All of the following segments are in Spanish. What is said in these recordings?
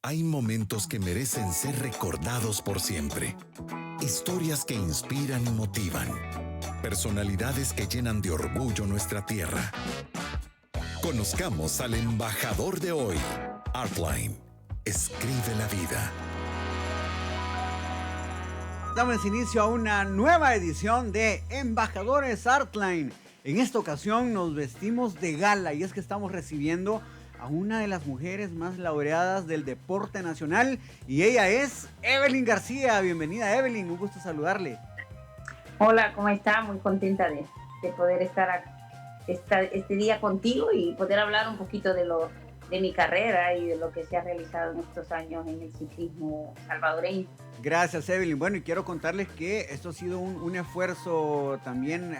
Hay momentos que merecen ser recordados por siempre. Historias que inspiran y motivan. Personalidades que llenan de orgullo nuestra tierra. Conozcamos al embajador de hoy. Artline. Escribe la vida. Damos inicio a una nueva edición de Embajadores Artline. En esta ocasión nos vestimos de gala y es que estamos recibiendo a una de las mujeres más laureadas del deporte nacional y ella es Evelyn García. Bienvenida, Evelyn, un gusto saludarle. Hola, ¿cómo está? Muy contenta de poder estar este día contigo y poder hablar un poquito de mi carrera y de lo que se ha realizado en estos años en el ciclismo salvadoreño. Gracias, Evelyn. Bueno, y quiero contarles que esto ha sido un esfuerzo también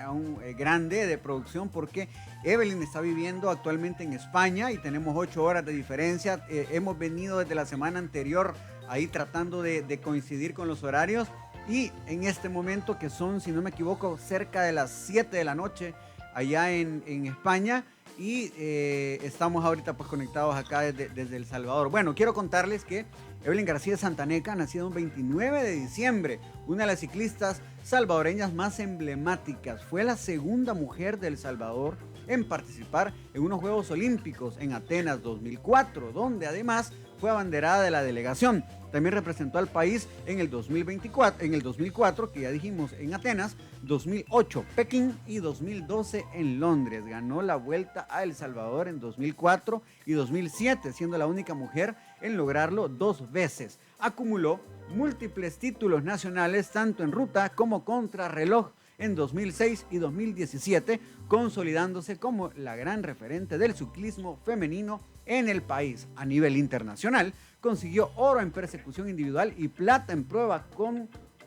grande de producción porque Evelyn está viviendo actualmente en España y tenemos 8 horas de diferencia. Hemos venido desde la semana anterior ahí tratando de coincidir con los horarios y en este momento que son, si no me equivoco, cerca de las 7 de la noche allá en España. Y estamos ahorita pues conectados acá desde El Salvador. Bueno, quiero contarles que Evelyn García Santaneca, nacida un 29 de diciembre, una de las ciclistas salvadoreñas más emblemáticas. Fue la segunda mujer de El Salvador en participar en unos Juegos Olímpicos en Atenas 2004, donde además fue abanderada de la delegación. También representó al país en el 2004, que ya dijimos en Atenas, 2008 Pekín y 2012 en Londres. Ganó la Vuelta a El Salvador en 2004 y 2007, siendo la única mujer en lograrlo 2 veces. Acumuló múltiples títulos nacionales, tanto en ruta como contrarreloj en 2006 y 2017, consolidándose como la gran referente del ciclismo femenino en el país. A nivel internacional, consiguió oro en persecución individual y plata en prueba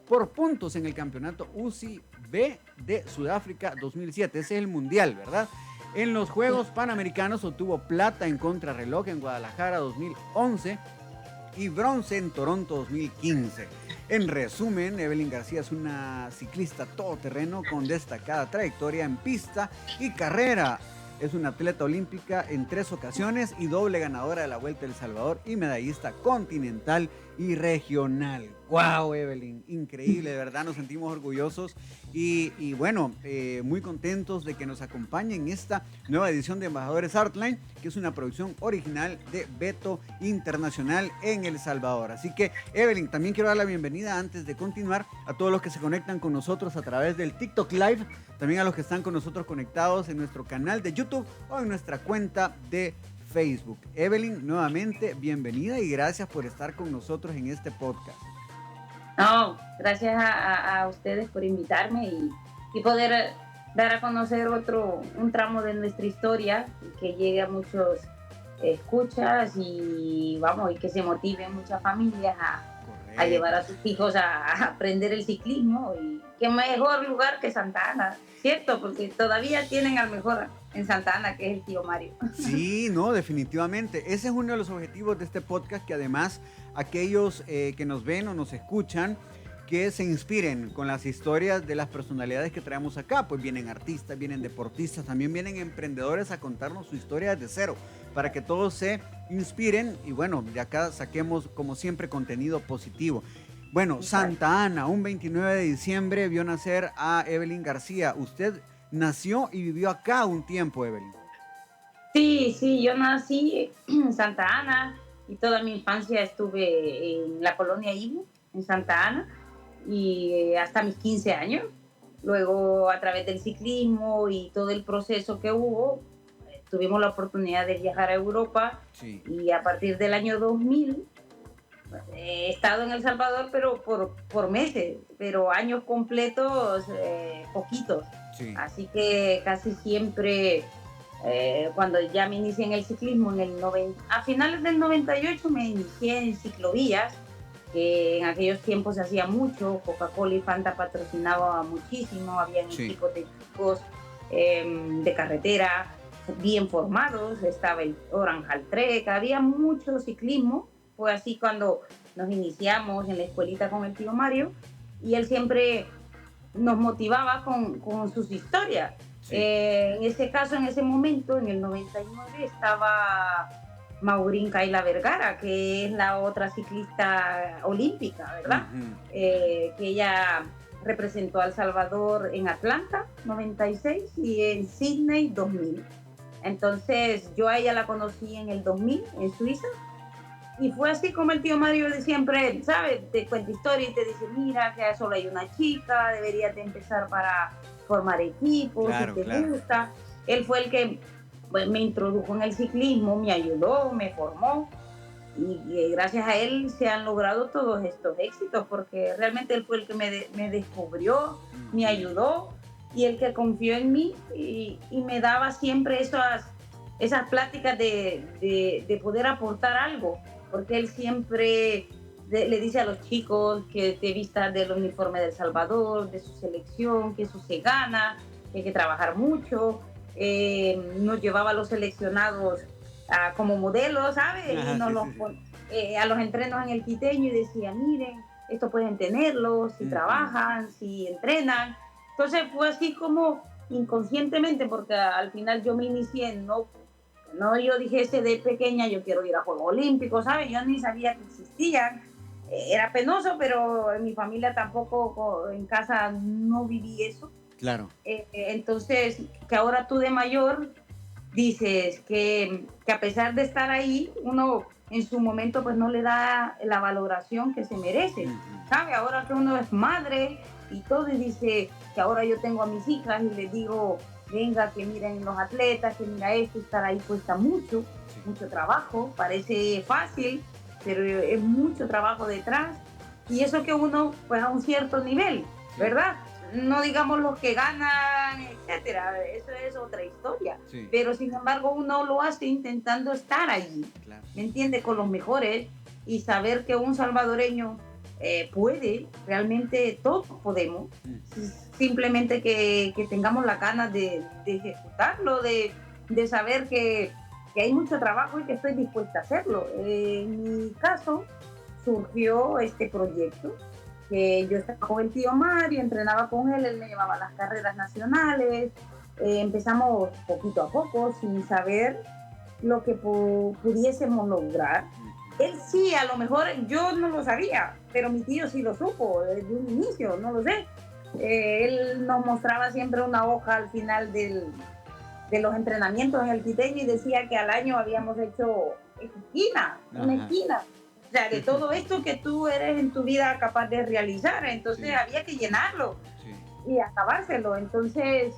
por puntos en el campeonato UCI B de Sudáfrica 2007. Ese es el mundial, ¿verdad? En los Juegos Panamericanos obtuvo plata en contrarreloj en Guadalajara 2011 y bronce en Toronto 2015. En resumen, Evelyn García es una ciclista todoterreno con destacada trayectoria en pista y carrera. Es una atleta olímpica en 3 ocasiones y doble ganadora de la Vuelta a El Salvador y medallista continental y regional. ¡Wow, Evelyn! Increíble, de verdad, nos sentimos orgullosos y bueno, muy contentos de que nos acompañe en esta nueva edición de Embajadores Artline, que es una producción original de Beto Internacional en El Salvador. Así que, Evelyn, también quiero dar la bienvenida antes de continuar a todos los que se conectan con nosotros a través del TikTok Live, también a los que están con nosotros conectados en nuestro canal de YouTube o en nuestra cuenta de Facebook. Evelyn, nuevamente, bienvenida y gracias por estar con nosotros en este podcast. No, gracias a ustedes por invitarme y poder dar a conocer un tramo de nuestra historia que llegue a muchos escuchas y que se motiven muchas familias a llevar a sus hijos a aprender el ciclismo. Y qué mejor lugar que Santa Ana, ¿cierto? Porque todavía tienen al mejor en Santa Ana, que es el tío Mario. Sí, no, definitivamente. Ese es uno de los objetivos de este podcast, que además aquellos que nos ven o nos escuchan, que se inspiren con las historias de las personalidades que traemos acá. Pues vienen artistas, vienen deportistas, también vienen emprendedores a contarnos su historia desde cero, para que todos se inspiren y bueno, de acá saquemos como siempre contenido positivo. Bueno, Santa Ana, un 29 de diciembre vio nacer a Evelyn García. Usted nació y vivió acá un tiempo, Evelyn. Sí, yo nací en Santa Ana y toda mi infancia estuve en la colonia Ibu, en Santa Ana, y hasta mis 15 años. Luego, a través del ciclismo y todo el proceso que hubo, tuvimos la oportunidad de viajar a Europa. Sí. Y a partir del año 2000 he estado en El Salvador, pero por meses, pero años completos, poquitos. Sí. Así que casi siempre, cuando ya me inicié en el ciclismo, a finales del 98 me inicié en ciclovías, que en aquellos tiempos se hacía mucho. Coca-Cola y Fanta patrocinaba muchísimo, habían equipos de chicos de carretera bien formados, estaba el Orange Trek, había mucho ciclismo. Fue así cuando nos iniciamos en la escuelita con el tío Mario y él siempre nos motivaba con sus historias. Sí. En ese caso, en ese momento, en el 99, estaba Maurín Kayla Vergara, que es la otra ciclista olímpica, ¿verdad? Que ella representó a El Salvador en Atlanta 96 y en Sydney 2000. Entonces yo a ella la conocí en el 2000 en Suiza y fue así como el tío Mario de siempre, ¿sabes? Te cuenta historia y te dice, mira, que solo hay una chica, deberías de empezar para formar equipos, Claro, si te claro. gusta. Él fue el que pues, me introdujo en el ciclismo, me ayudó, me formó y gracias a él se han logrado todos estos éxitos porque realmente él fue el que me descubrió, me ayudó y el que confió en mí y me daba siempre esas pláticas de poder aportar algo, porque él siempre le dice a los chicos que te vistas del uniforme de El Salvador, de su selección, que eso se gana, que hay que trabajar mucho. Nos llevaba a los seleccionados como modelos, ¿sabes? Y nos a los entrenos en el Quiteño y decía, miren, esto pueden tenerlo, si trabajan, si entrenan. Entonces fue así como inconscientemente, porque al final yo me inicié, no yo dije de pequeña, yo quiero ir a Juegos Olímpicos, ¿sabes? Yo ni sabía que existían. Era penoso, pero en mi familia tampoco, en casa no viví eso. Claro. Entonces, que ahora tú de mayor dices que a pesar de estar ahí, uno en su momento pues no le da la valoración que se merece, ¿sabe? Ahora que uno es madre y todo y dice que ahora yo tengo a mis hijas y les digo, venga, que miren los atletas, que mira esto, estar ahí cuesta mucho, mucho trabajo, parece fácil, pero es mucho trabajo detrás y eso que uno pues a un cierto nivel, ¿verdad? No digamos los que ganan, etcétera, eso es otra historia, pero sin embargo uno lo hace intentando estar allí, ¿me entiende? Con los mejores y saber que un salvadoreño puede, realmente todos podemos, simplemente que tengamos la ganas de ejecutarlo, de saber que hay mucho trabajo y que estoy dispuesta a hacerlo. En mi caso surgió este proyecto, que yo estaba con el tío Mario, entrenaba con él, él me llevaba a las carreras nacionales, empezamos poquito a poco sin saber lo que pudiésemos lograr. Él sí, a lo mejor yo no lo sabía, pero mi tío sí lo supo desde un inicio, no lo sé. Él nos mostraba siempre una hoja al final de los entrenamientos en el Quiteño y decía que al año habíamos hecho una esquina. O sea, de todo esto que tú eres en tu vida capaz de realizar, entonces había que llenarlo y acabárselo. Entonces,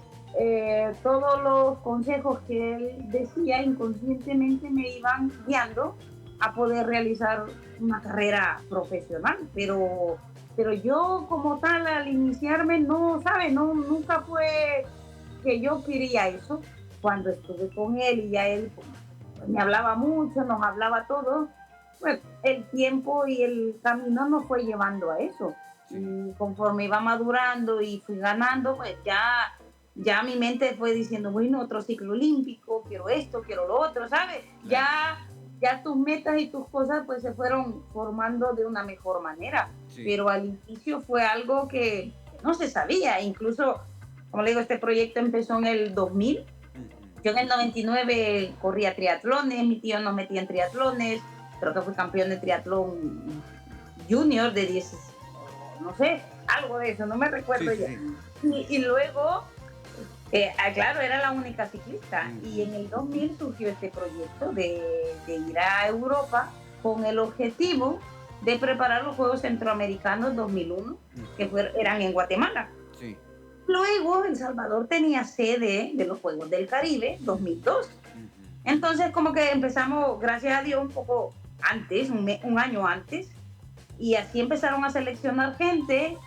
todos los consejos que él decía inconscientemente me iban guiando a poder realizar una carrera profesional, pero yo como tal al iniciarme no, ¿sabes? No, nunca fue que yo quería eso. Cuando estuve con él y ya él pues, me hablaba mucho, nos hablaba todo, pues el tiempo y el camino nos fue llevando a eso. Y conforme iba madurando y fui ganando, pues ya mi mente fue diciendo, bueno, otro ciclo olímpico, quiero esto, quiero lo otro, ¿sabes? Ya tus metas y tus cosas pues se fueron formando de una mejor manera. Pero al inicio fue algo que no se sabía. Incluso, como le digo, este proyecto empezó en el 2000. Yo en el 99 corría triatlones, mi tío nos metía en triatlones, creo que fui campeón de triatlón junior de 10, no sé, algo de eso, no me recuerdo ya. Y luego, claro, era la única ciclista. Y en el 2000 surgió este proyecto de ir a Europa con el objetivo de preparar los Juegos Centroamericanos 2001, que eran en Guatemala. Luego, El Salvador tenía sede de los Juegos del Caribe 2002. Entonces, como que empezamos, gracias a Dios, un poco antes, un año antes, y así empezaron a seleccionar gente.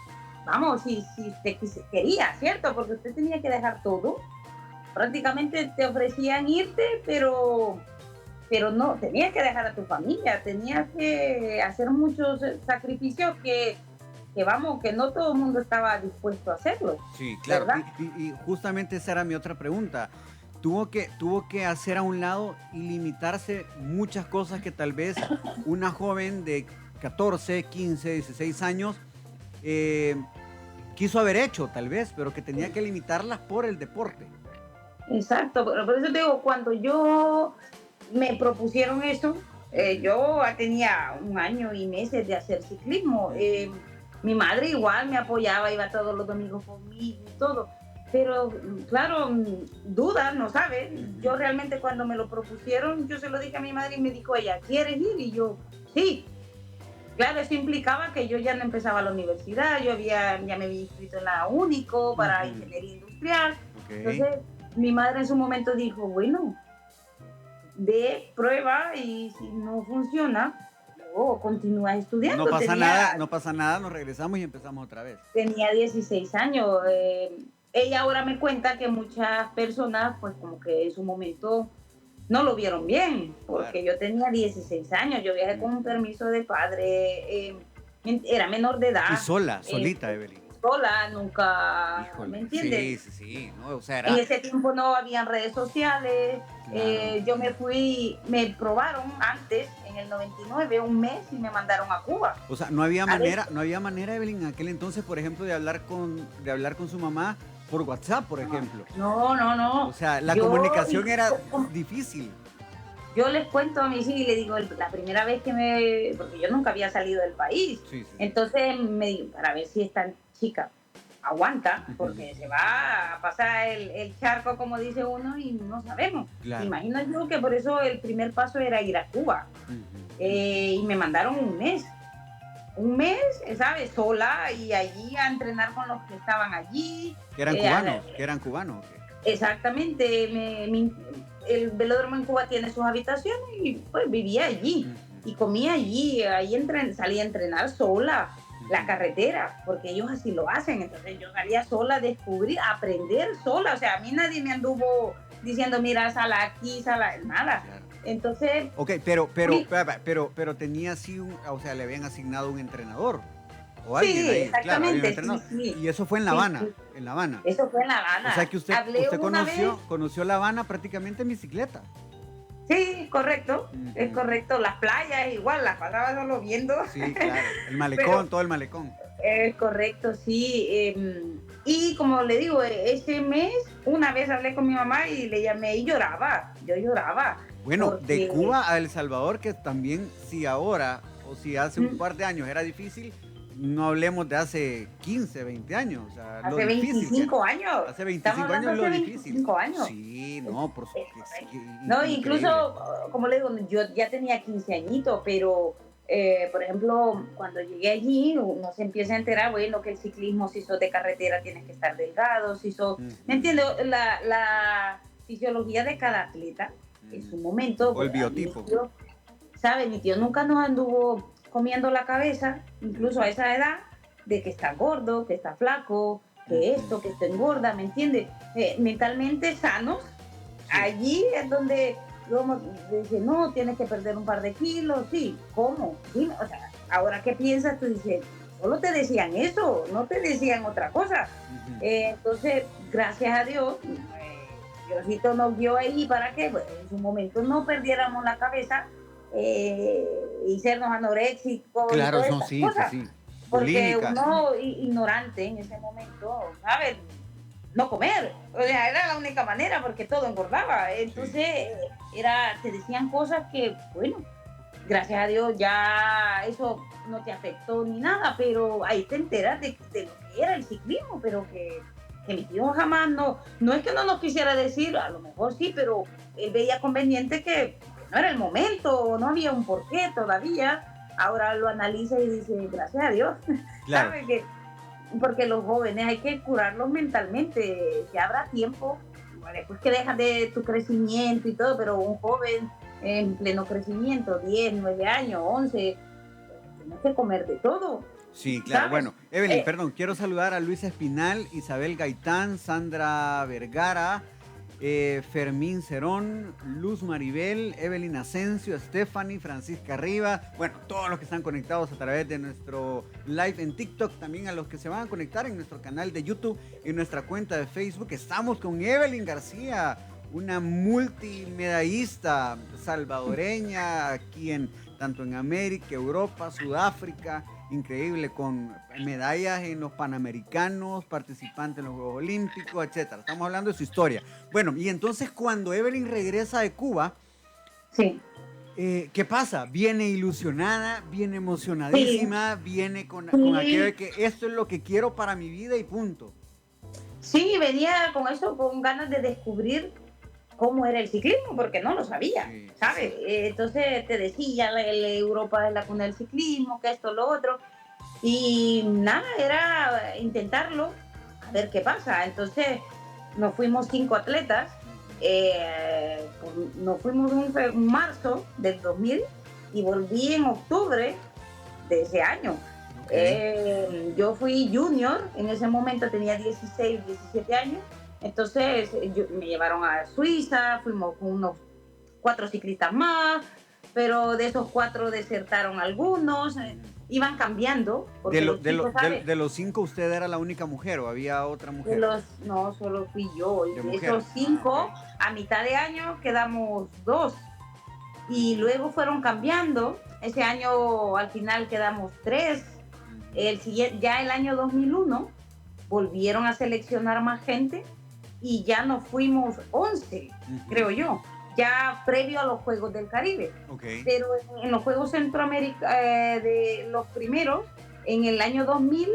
Vamos, si usted quería, ¿cierto? Porque usted tenía que dejar todo. Prácticamente te ofrecían irte, pero no, tenías que dejar a tu familia, tenías que hacer muchos sacrificios que vamos, que no todo el mundo estaba dispuesto a hacerlo. Sí, claro. Y justamente esa era mi otra pregunta. Tuvo que hacer a un lado y limitarse muchas cosas que tal vez una joven de 14, 15, 16 años quiso haber hecho, tal vez, pero que tenía que limitarlas por el deporte. Exacto, pero por eso te digo, cuando yo me propusieron eso. Yo tenía 1 año y meses de hacer ciclismo. Mi madre igual me apoyaba, iba todos los domingos conmigo y todo. Pero, claro, dudas, no sabes. Yo realmente cuando me lo propusieron, yo se lo dije a mi madre y me dijo ella, ¿quieres ir? Y yo, sí. Claro, eso implicaba que yo ya no empezaba la universidad, ya me había inscrito en la UNICO para ingeniería industrial. Okay. Entonces, mi madre en su momento dijo, bueno, de prueba y si no funciona, luego continúa estudiando. No pasa nada, nos regresamos y empezamos otra vez. Tenía 16 años. Ella ahora me cuenta que muchas personas, pues como que en su momento no lo vieron bien, porque yo tenía 16 años, yo viajé con un permiso de padre, era menor de edad. Y solita, Evelyn. Sola, nunca, Híjole, ¿me entiendes? Sí, no, o sea, En ese tiempo no habían redes sociales, claro. Yo me probaron antes, en el 99, un mes y me mandaron a Cuba. O sea, no había manera, Evelyn, en aquel entonces, por ejemplo, de hablar con su mamá por WhatsApp, por ejemplo. No. O sea, la comunicación era difícil. Yo les cuento a mis hijos y les digo, la primera vez porque yo nunca había salido del país, sí. Entonces me digo, para ver si esta chica aguanta, porque se va a pasar el charco, como dice uno, y no sabemos. Claro. Imagino yo que por eso el primer paso era ir a Cuba. Y me mandaron un mes, ¿sabes? Sola, y allí a entrenar con los que estaban allí. ¿Que eran cubanos? Exactamente. El velódromo en Cuba tiene sus habitaciones y pues vivía allí. Y comía allí, salía a entrenar sola la carretera, porque ellos así lo hacen. Entonces yo salía sola a descubrir, a aprender sola. O sea, a mí nadie me anduvo diciendo, mira, sala aquí, nada. Claro. Entonces... Ok, pero tenía así, o sea, le habían asignado un entrenador. O alguien sí, ahí. Exactamente. Claro, sí. Y eso fue en La Habana. Sí. En La Habana. Eso fue en La Habana. O sea que usted conoció La Habana prácticamente en bicicleta. Sí, correcto. Es correcto. Las playas igual, las pasaba solo viendo. Sí, claro. El malecón, todo el malecón. Es correcto, sí. Y como le digo, ese mes, una vez hablé con mi mamá y le llamé y lloraba. Yo lloraba. Bueno, de Cuba a El Salvador, que también si ahora o si hace un par de años era difícil, no hablemos de hace 15, 20 años. O sea, hace 25 años. Hace 25 años es lo difícil. 25 años. Sí, no, por supuesto. No, incluso, como le digo, yo ya tenía 15 añitos, pero, por ejemplo, cuando llegué allí, uno se empieza a enterar, bueno, que el ciclismo, si sos de carretera, tienes que estar delgado, si sos... ¿Me entiendes? La fisiología de cada atleta, en su momento... O el biotipo. ¿Sabe? Mi tío nunca nos anduvo comiendo la cabeza, incluso a esa edad, de que está gordo, que está flaco, que esto, que esto engorda, ¿me entiendes? Mentalmente sanos, sí. Allí es donde yo dije, no, tienes que perder un par de kilos, sí, ¿cómo? Dime, o sea, ahora ¿qué piensas? Tú dices, solo te decían eso, no te decían otra cosa. Entonces, gracias a Dios, Diosito nos dio ahí para que pues, en su momento no perdiéramos la cabeza, y sernos anoréxicos. Claro, y no, sí. Porque uno ignorante en ese momento, ¿sabes? No comer. O sea, era la única manera porque todo engordaba. Entonces, te decían cosas que, bueno, gracias a Dios ya eso no te afectó ni nada, pero ahí te enteras de lo que era el ciclismo, pero que mi tío jamás no es que no nos quisiera decir, a lo mejor sí, pero él veía conveniente que no era el momento, no había un porqué todavía. Ahora lo analiza y dice, gracias a Dios. Claro. ¿Sabe? Porque los jóvenes hay que curarlos mentalmente, ya habrá tiempo, después que dejas de tu crecimiento y todo, pero un joven en pleno crecimiento, 10, 9 años, 11, tienes que comer de todo. Sí, claro. ¿Sabes? Bueno, Evelyn, perdón, quiero saludar a Luisa Espinal, Isabel Gaitán, Sandra Vergara, Fermín Cerón, Luz Maribel, Evelyn Asensio, Stephanie, Francisca Riva, bueno, todos los que están conectados a través de nuestro live en TikTok, también a los que se van a conectar en nuestro canal de YouTube y en nuestra cuenta de Facebook. Estamos con Evelyn García, una multimedallista salvadoreña aquí tanto en América, Europa, Sudáfrica, increíble, con medallas en los Panamericanos, participante en los Juegos Olímpicos, etcétera. Estamos hablando de su historia. Bueno, y entonces cuando Evelyn regresa de Cuba, Sí. ¿Qué pasa? Viene ilusionada, viene emocionadísima, viene con aquello de que esto es lo que quiero para mi vida y punto. Sí, venía con eso, con ganas de descubrir cómo era el ciclismo, porque no lo sabía, Sí, ¿sabes? sí. Entonces te decía, Europa es la cuna del ciclismo, que esto, lo otro, y nada, era intentarlo, a ver qué pasa. Entonces nos fuimos 5 atletas, nos fuimos en marzo del 2000 y volví en octubre de ese año. Okay. Yo fui junior, en ese momento tenía 16, 17 años, entonces me llevaron a Suiza, fuimos con unos 4 ciclistas más, pero de esos 4 desertaron algunos, iban cambiando, porque los chicos, ¿sabes? De los 5, ¿usted era la única mujer o había otra mujer? No, solo fui yo, y De de mujeres. esos 5, Okay. a mitad de año quedamos 2, y luego fueron cambiando. Ese año al final quedamos 3. El siguiente, ya el año 2001 volvieron a seleccionar más gente y ya nos fuimos 11, creo yo, ya previo a los Juegos del Caribe. Okay. Pero en los Juegos Centroamérica, de los primeros, en el año 2000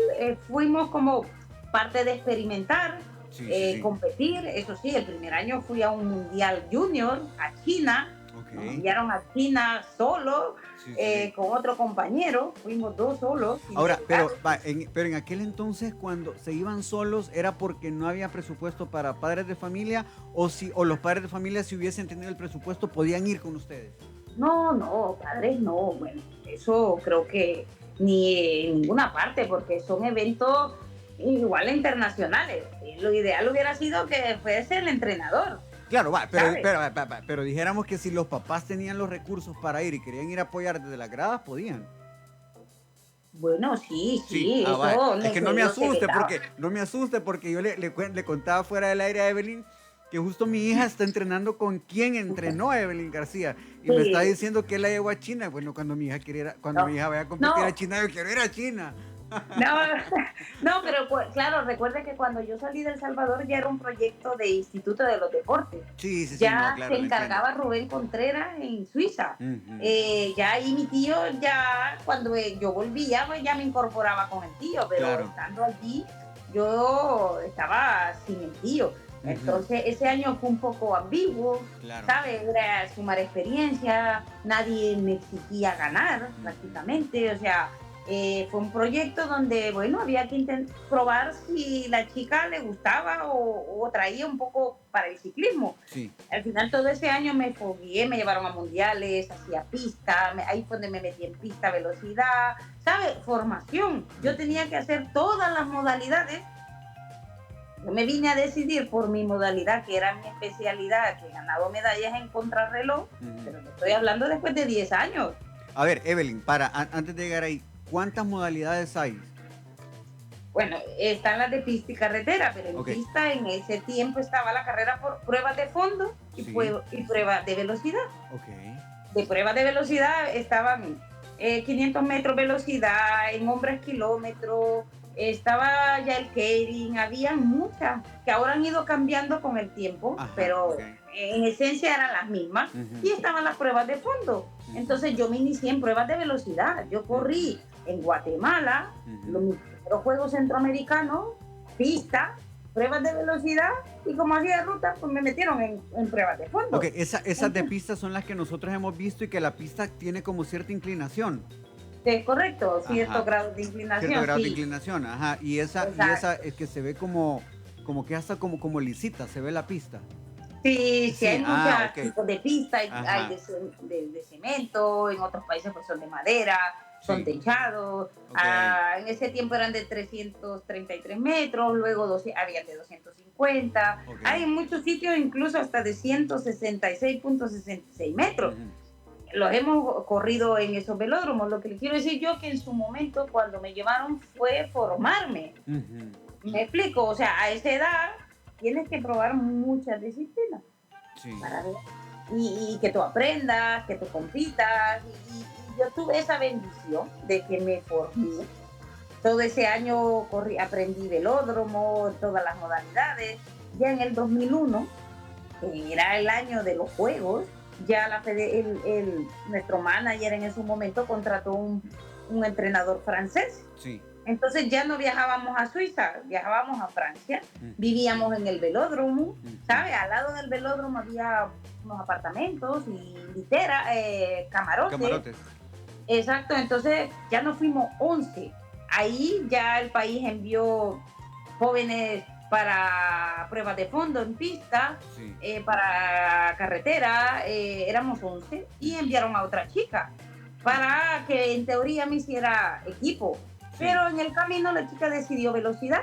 fuimos como parte de experimentar, sí. competir. Eso sí, el primer año fui a un Mundial Junior a China. Okay. Nos enviaron a China solo, con otro compañero, fuimos 2 solos. Ahora, pero en aquel entonces, cuando se iban solos, ¿era porque no había presupuesto para padres de familia o los padres de familia, si hubiesen tenido el presupuesto, podían ir con ustedes? No, padres no, bueno, eso creo que ni en ninguna parte, porque son eventos igual internacionales. Lo ideal hubiera sido que fuese el entrenador. Claro, pero dijéramos que si los papás tenían los recursos para ir y querían ir a apoyar desde las gradas, podían. Bueno, sí, eso. Es que no me asuste porque yo le contaba fuera del aire a Evelyn que justo mi hija está entrenando con quien entrenó a Evelyn García y me está diciendo que él la llevó a China. Bueno, cuando mi hija mi hija vaya a competir a China, yo quiero ir a China. No, pero pues, claro, recuerde que cuando yo salí de El Salvador ya era un proyecto de Instituto de los Deportes. Ya se encargaba Rubén Contreras en Suiza. Ya ahí mi tío, ya cuando yo volvía, pues ya me incorporaba con el tío, pero estando allí yo estaba sin el tío. Entonces ese año fue un poco ambiguo, ¿sabes? Era sumar experiencia, nadie me exigía ganar prácticamente, o sea, fue un proyecto donde, bueno, había que probar si la chica le gustaba o traía un poco para el ciclismo. Sí. Al final todo ese año me fogueé, me llevaron a mundiales, hacía pista, ahí fue donde me metí en pista, velocidad, ¿sabes? Formación. Yo tenía que hacer todas las modalidades. Yo me vine a decidir por mi modalidad, que era mi especialidad, que he ganado medallas en contrarreloj, pero te estoy hablando después de 10 años. A ver, Evelyn, antes de llegar ahí, ¿cuántas modalidades hay? Bueno, están las de pista y carretera, pero en pista en ese tiempo estaba la carrera por pruebas de fondo y pruebas de velocidad. De pruebas de velocidad estaban 500 metros velocidad, en hombres kilómetros, estaba ya el Keirin, había muchas que ahora han ido cambiando con el tiempo, pero en esencia eran las mismas. Y estaban las pruebas de fondo. Entonces yo me inicié en pruebas de velocidad. Yo corrí en Guatemala, los Juegos Centroamericanos, pista, pruebas de velocidad, y como hacía ruta, pues me metieron en pruebas de fondo. Esas de pista son las que nosotros hemos visto y que la pista tiene como cierta inclinación. Correcto, ciertos grados de inclinación. Ciertos grados de inclinación, y esa es que se ve como que hasta como lisita, se ve la pista. Sí, hay muchos tipos de pista, hay de cemento, en otros países pues son de madera, son techados. En ese tiempo eran de 333 metros, luego había de 250. Hay en muchos sitios incluso hasta de 166.66 metros. Los hemos corrido en esos velódromos. Lo que les quiero decir yo que en su momento cuando me llevaron fue formarme. ¿Me explico? O sea, a esa edad tienes que probar muchas disciplinas para ver y que tú aprendas, que tú compitas. Y yo tuve esa bendición de que me formé. Todo ese año aprendí velódromo, todas las modalidades. Ya en el 2001, que era el año de los Juegos, ya nuestro manager en ese momento contrató un entrenador francés. Sí. Entonces ya no viajábamos a Suiza, viajábamos a Francia, vivíamos en el velódromo, ¿sabes? Al lado del velódromo había unos apartamentos y literas, camarotes. Exacto, entonces ya nos fuimos 11. Ahí ya el país envió jóvenes para pruebas de fondo en pista, sí. Para carretera, éramos 11, y enviaron a otra chica para que en teoría me hiciera equipo. Pero en el camino la chica decidió velocidad,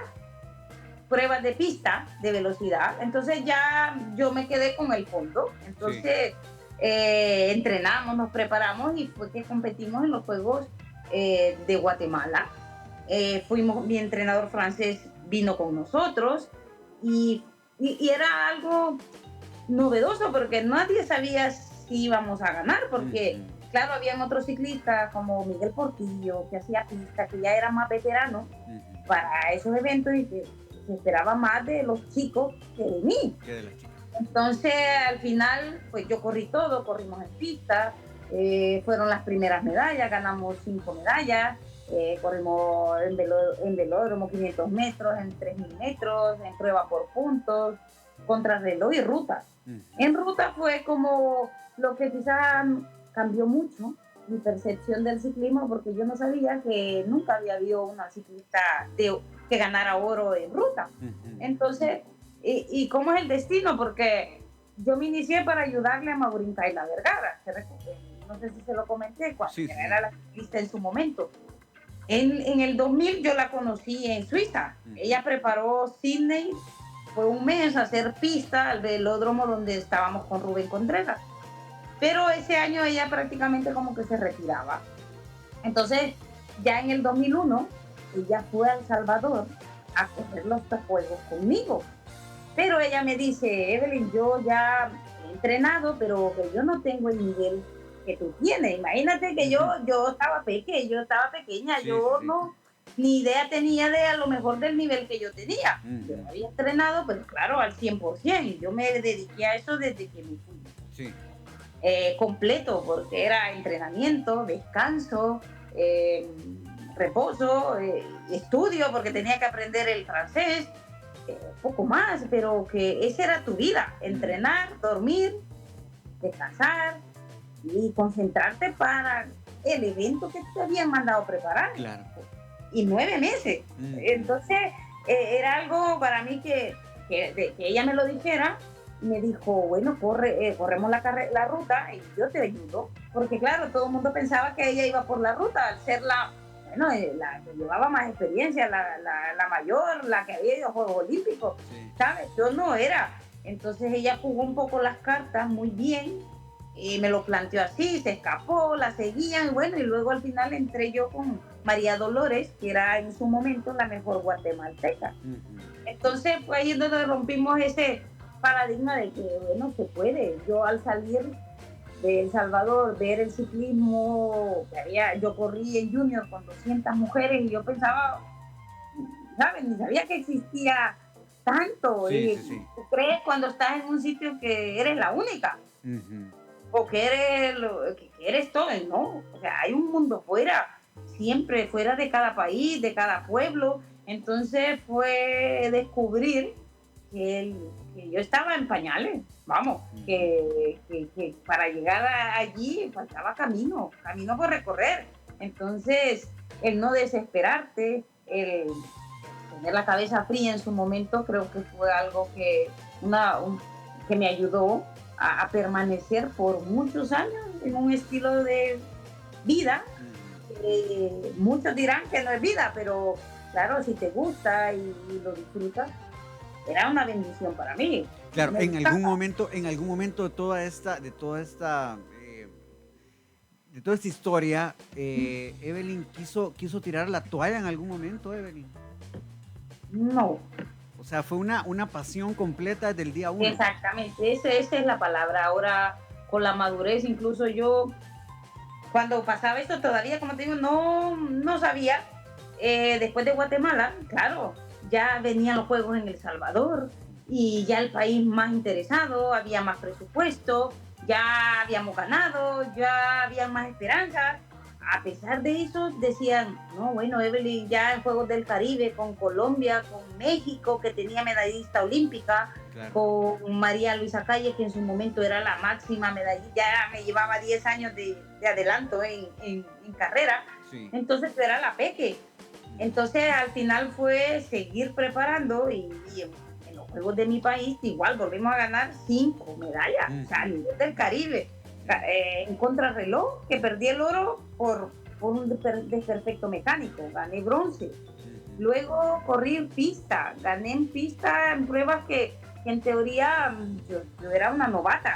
pruebas de pista de velocidad. Entonces ya yo me quedé con el fondo. Entonces entrenamos, nos preparamos y fue que competimos en los Juegos de Guatemala. Mi entrenador francés vino con nosotros y era algo novedoso porque nadie sabía si íbamos a ganar, porque claro, habían otros ciclistas como Miguel Portillo, que hacía pista, que ya era más veterano para esos eventos y que se esperaba más de los chicos que de mí. Que de las chicas. Entonces, al final, pues yo corrí todo, corrimos en pista, fueron las primeras medallas, ganamos 5 medallas, corrimos en velódromo 500 metros, en 3000 metros, en prueba por puntos, contrarreloj y ruta. En ruta fue como lo que quizás cambió mucho mi percepción del ciclismo, porque yo no sabía que nunca había habido una ciclista que ganara oro en ruta. Entonces, ¿y cómo es el destino? Porque yo me inicié para ayudarle a Maurín Kaila Vergara, no sé si se lo comenté, cuando era la ciclista en su momento. En el 2000 yo la conocí en Suiza. Ella preparó Sydney, fue un mes a hacer pista al velódromo donde estábamos con Rubén Contreras. Pero ese año ella prácticamente como que se retiraba. Entonces, ya en el 2001, ella fue a El Salvador a correr los juegos conmigo. Pero ella me dice, Evelyn, yo ya he entrenado, pero que yo no tengo el nivel que tú tienes. Imagínate que yo estaba pequeña, no, ni idea tenía de a lo mejor del nivel que yo tenía. Yo había entrenado, pero claro, al 100%. Y yo me dediqué a eso desde que me fui. Sí. Completo, porque era entrenamiento, descanso, reposo, estudio, porque tenía que aprender el francés, poco más, pero que esa era tu vida, entrenar, dormir, descansar y concentrarte para el evento que te habían mandado preparar. Claro. Y 9 meses. Entonces, era algo para mí que ella me lo dijera. Me dijo, bueno, corremos la ruta y yo te ayudo. Porque claro, todo el mundo pensaba que ella iba por la ruta, al ser la que llevaba más experiencia, la mayor, la que había ido a Juegos Olímpicos, ¿sabes? Yo no era. Entonces ella jugó un poco las cartas muy bien y me lo planteó así, se escapó, la seguían, y luego al final entré yo con María Dolores, que era en su momento la mejor guatemalteca. Entonces fue ahí donde rompimos ese paradigma de que, se puede. Yo al salir de El Salvador, ver el ciclismo, yo corrí en junior con 200 mujeres y yo pensaba, ¿sabes? Ni sabía que existía tanto. ¿Tú crees cuando estás en un sitio que eres la única? O que eres todo, ¿no? O sea, hay un mundo fuera, siempre fuera de cada país, de cada pueblo. Entonces fue descubrir que yo estaba en pañales, vamos, que para llegar allí faltaba camino por recorrer. Entonces, el no desesperarte, el tener la cabeza fría en su momento, creo que fue algo que me ayudó a permanecer por muchos años en un estilo de vida. Muchos dirán que no es vida, pero claro, si te gusta y lo disfrutas, era una bendición para mí. Claro, en algún momento de toda esta historia, Evelyn quiso tirar la toalla en algún momento, Evelyn. No. O sea, fue una pasión completa desde el día 1. Exactamente, esa es la palabra. Ahora, con la madurez, incluso yo, cuando pasaba esto todavía, como te digo, no sabía. Después de Guatemala, claro, ya venían los Juegos en El Salvador y ya el país más interesado, había más presupuesto, ya habíamos ganado, ya había más esperanzas. A pesar de eso, decían, no, bueno, Evelyn ya en Juegos del Caribe, con Colombia, con México, que tenía medallista olímpica, claro, con María Luisa Calle, que en su momento era la máxima medallista, ya me llevaba 10 años de adelanto en carrera, sí. Entonces era la peque. Entonces al final fue seguir preparando y en los Juegos de mi país igual volvimos a ganar 5 medallas, o sea, a nivel del Caribe. En contrarreloj, que perdí el oro por un desperfecto mecánico, gané bronce. Luego corrí en pista, gané en pista en pruebas que en teoría yo era una novata.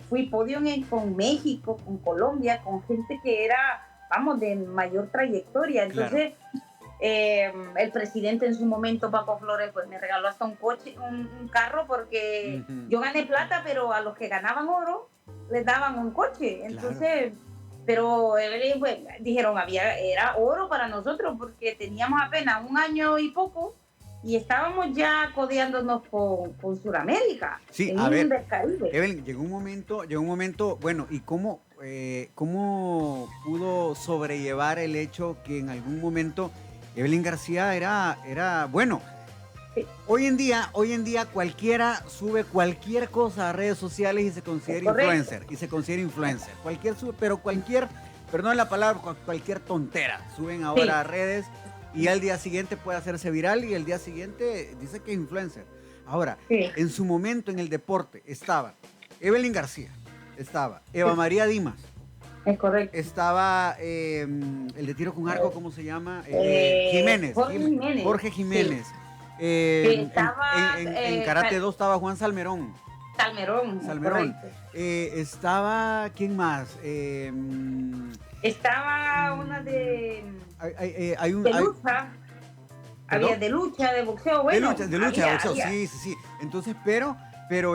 Fui podio con México, con Colombia, con gente que era, vamos, de mayor trayectoria. Entonces, claro, el presidente en su momento, Paco Flores, pues me regaló hasta un coche, un carro, porque yo gané plata, pero a los que ganaban oro les daban un coche. Entonces, claro, pero pues, dijeron, era oro para nosotros, porque teníamos apenas un año y poco y estábamos ya codeándonos con Sudamérica. Sí, a ver, Evelyn, llegó un momento, bueno, ¿y cómo pudo sobrellevar el hecho que en algún momento Evelyn García era bueno? Sí. Hoy en día cualquiera sube cualquier cosa a redes sociales y se considera influencer. Perdón la palabra, cualquier tontera suben ahora, sí, a redes, y al día siguiente puede hacerse viral y el día siguiente dice que es influencer. Ahora, sí, en su momento en el deporte estaba Evelyn García, estaba Eva, sí, María Dimas. Es correcto. Estaba el de tiro con arco, ¿cómo se llama? Jorge Jiménez. Sí. En Karate 2 estaba Juan Salmerón. Salmerón. Estaba, ¿quién más? Estaba una de lucha. Había de lucha, de boxeo, bueno. De lucha, de boxeo, sí. Entonces, pero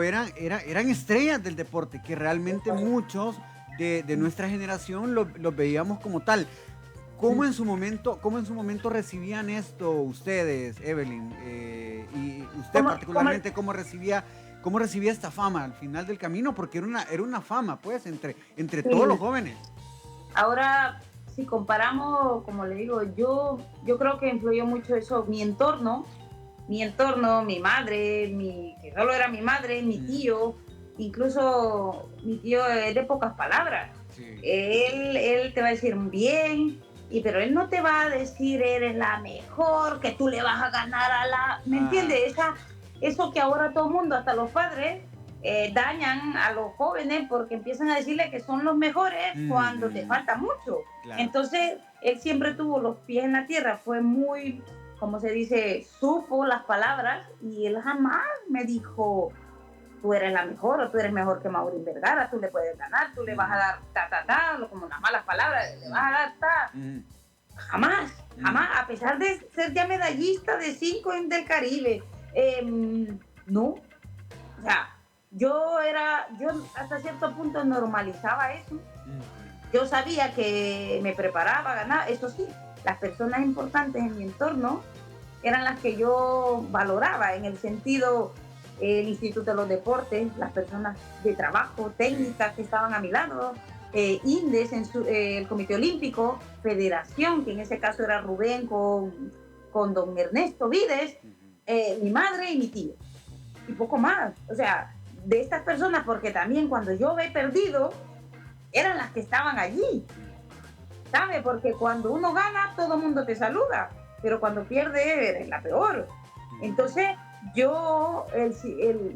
eran estrellas del deporte, que realmente muchos de nuestra generación los veíamos como tal. ¿Cómo en su momento recibían esto ustedes, Evelyn? Y usted particularmente, ¿cómo recibía esta fama al final del camino? Porque era una fama, pues, entre sí, todos los jóvenes. Ahora, si comparamos, como le digo, yo creo que influyó mucho eso, mi entorno, mi madre, que solo era mi madre, mi tío, incluso mi tío es de pocas palabras. Sí. Él te va a decir bien, pero él no te va a decir eres la mejor, que tú le vas a ganar a la... ¿Me entiendes? Eso que ahora todo el mundo, hasta los padres, dañan a los jóvenes porque empiezan a decirle que son los mejores cuando te falta mucho. Claro. Entonces, él siempre tuvo los pies en la tierra, fue muy, como se dice, supo las palabras, y él jamás me dijo, tú eres la mejor, o tú eres mejor que Maurín Vergara, tú le puedes ganar, tú le vas a dar como unas malas palabras, le vas a dar Jamás, a pesar de ser ya medallista de 5 del Caribe, no. O sea, yo hasta cierto punto normalizaba eso. Yo sabía que me preparaba a ganar. Eso sí, las personas importantes en mi entorno eran las que yo valoraba, en el sentido, el Instituto de los Deportes, las personas de trabajo, técnicas que estaban a mi lado, INDES, el Comité Olímpico, Federación, que en ese caso era Rubén con don Ernesto Vides, mi madre y mi tío, y poco más. O sea, de estas personas, porque también cuando yo he perdido, eran las que estaban allí, ¿sabe? Porque cuando uno gana, todo el mundo te saluda, pero cuando pierde, eres la peor. Entonces,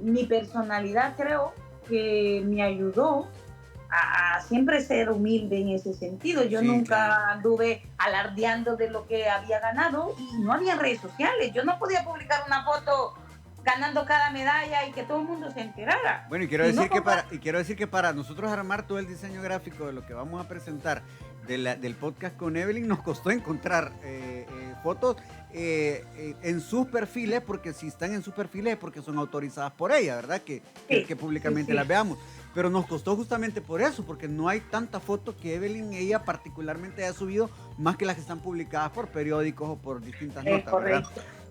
mi personalidad creo que me ayudó a siempre ser humilde en ese sentido. Yo nunca anduve alardeando de lo que había ganado, y no había redes sociales. Yo no podía publicar una foto ganando cada medalla y que todo el mundo se enterara. Bueno, y quiero decir que para nosotros armar todo el diseño gráfico de lo que vamos a presentar del podcast con Evelyn, nos costó encontrar fotos en sus perfiles, porque si están en sus perfiles es porque son autorizadas por ella, ¿verdad? Que públicamente las veamos. Pero nos costó justamente por eso, porque no hay tantas fotos que Evelyn, ella particularmente, haya subido, más que las que están publicadas por periódicos o por distintas notas, ¿verdad?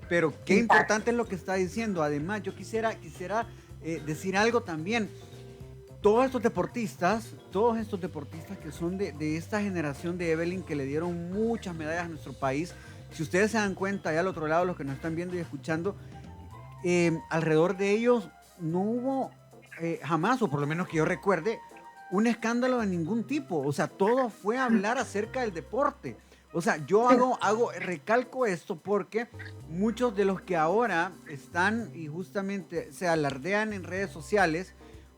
Pero qué importante es lo que está diciendo. Además, yo quisiera decir algo también. todos estos deportistas que son de esta generación de Evelyn, que le dieron muchas medallas a nuestro país, si ustedes se dan cuenta, allá al otro lado, los que nos están viendo y escuchando, alrededor de ellos no hubo jamás, o por lo menos que yo recuerde, un escándalo de ningún tipo. O sea, todo fue hablar acerca del deporte. O sea, yo recalco esto porque muchos de los que ahora están y justamente se alardean en redes sociales,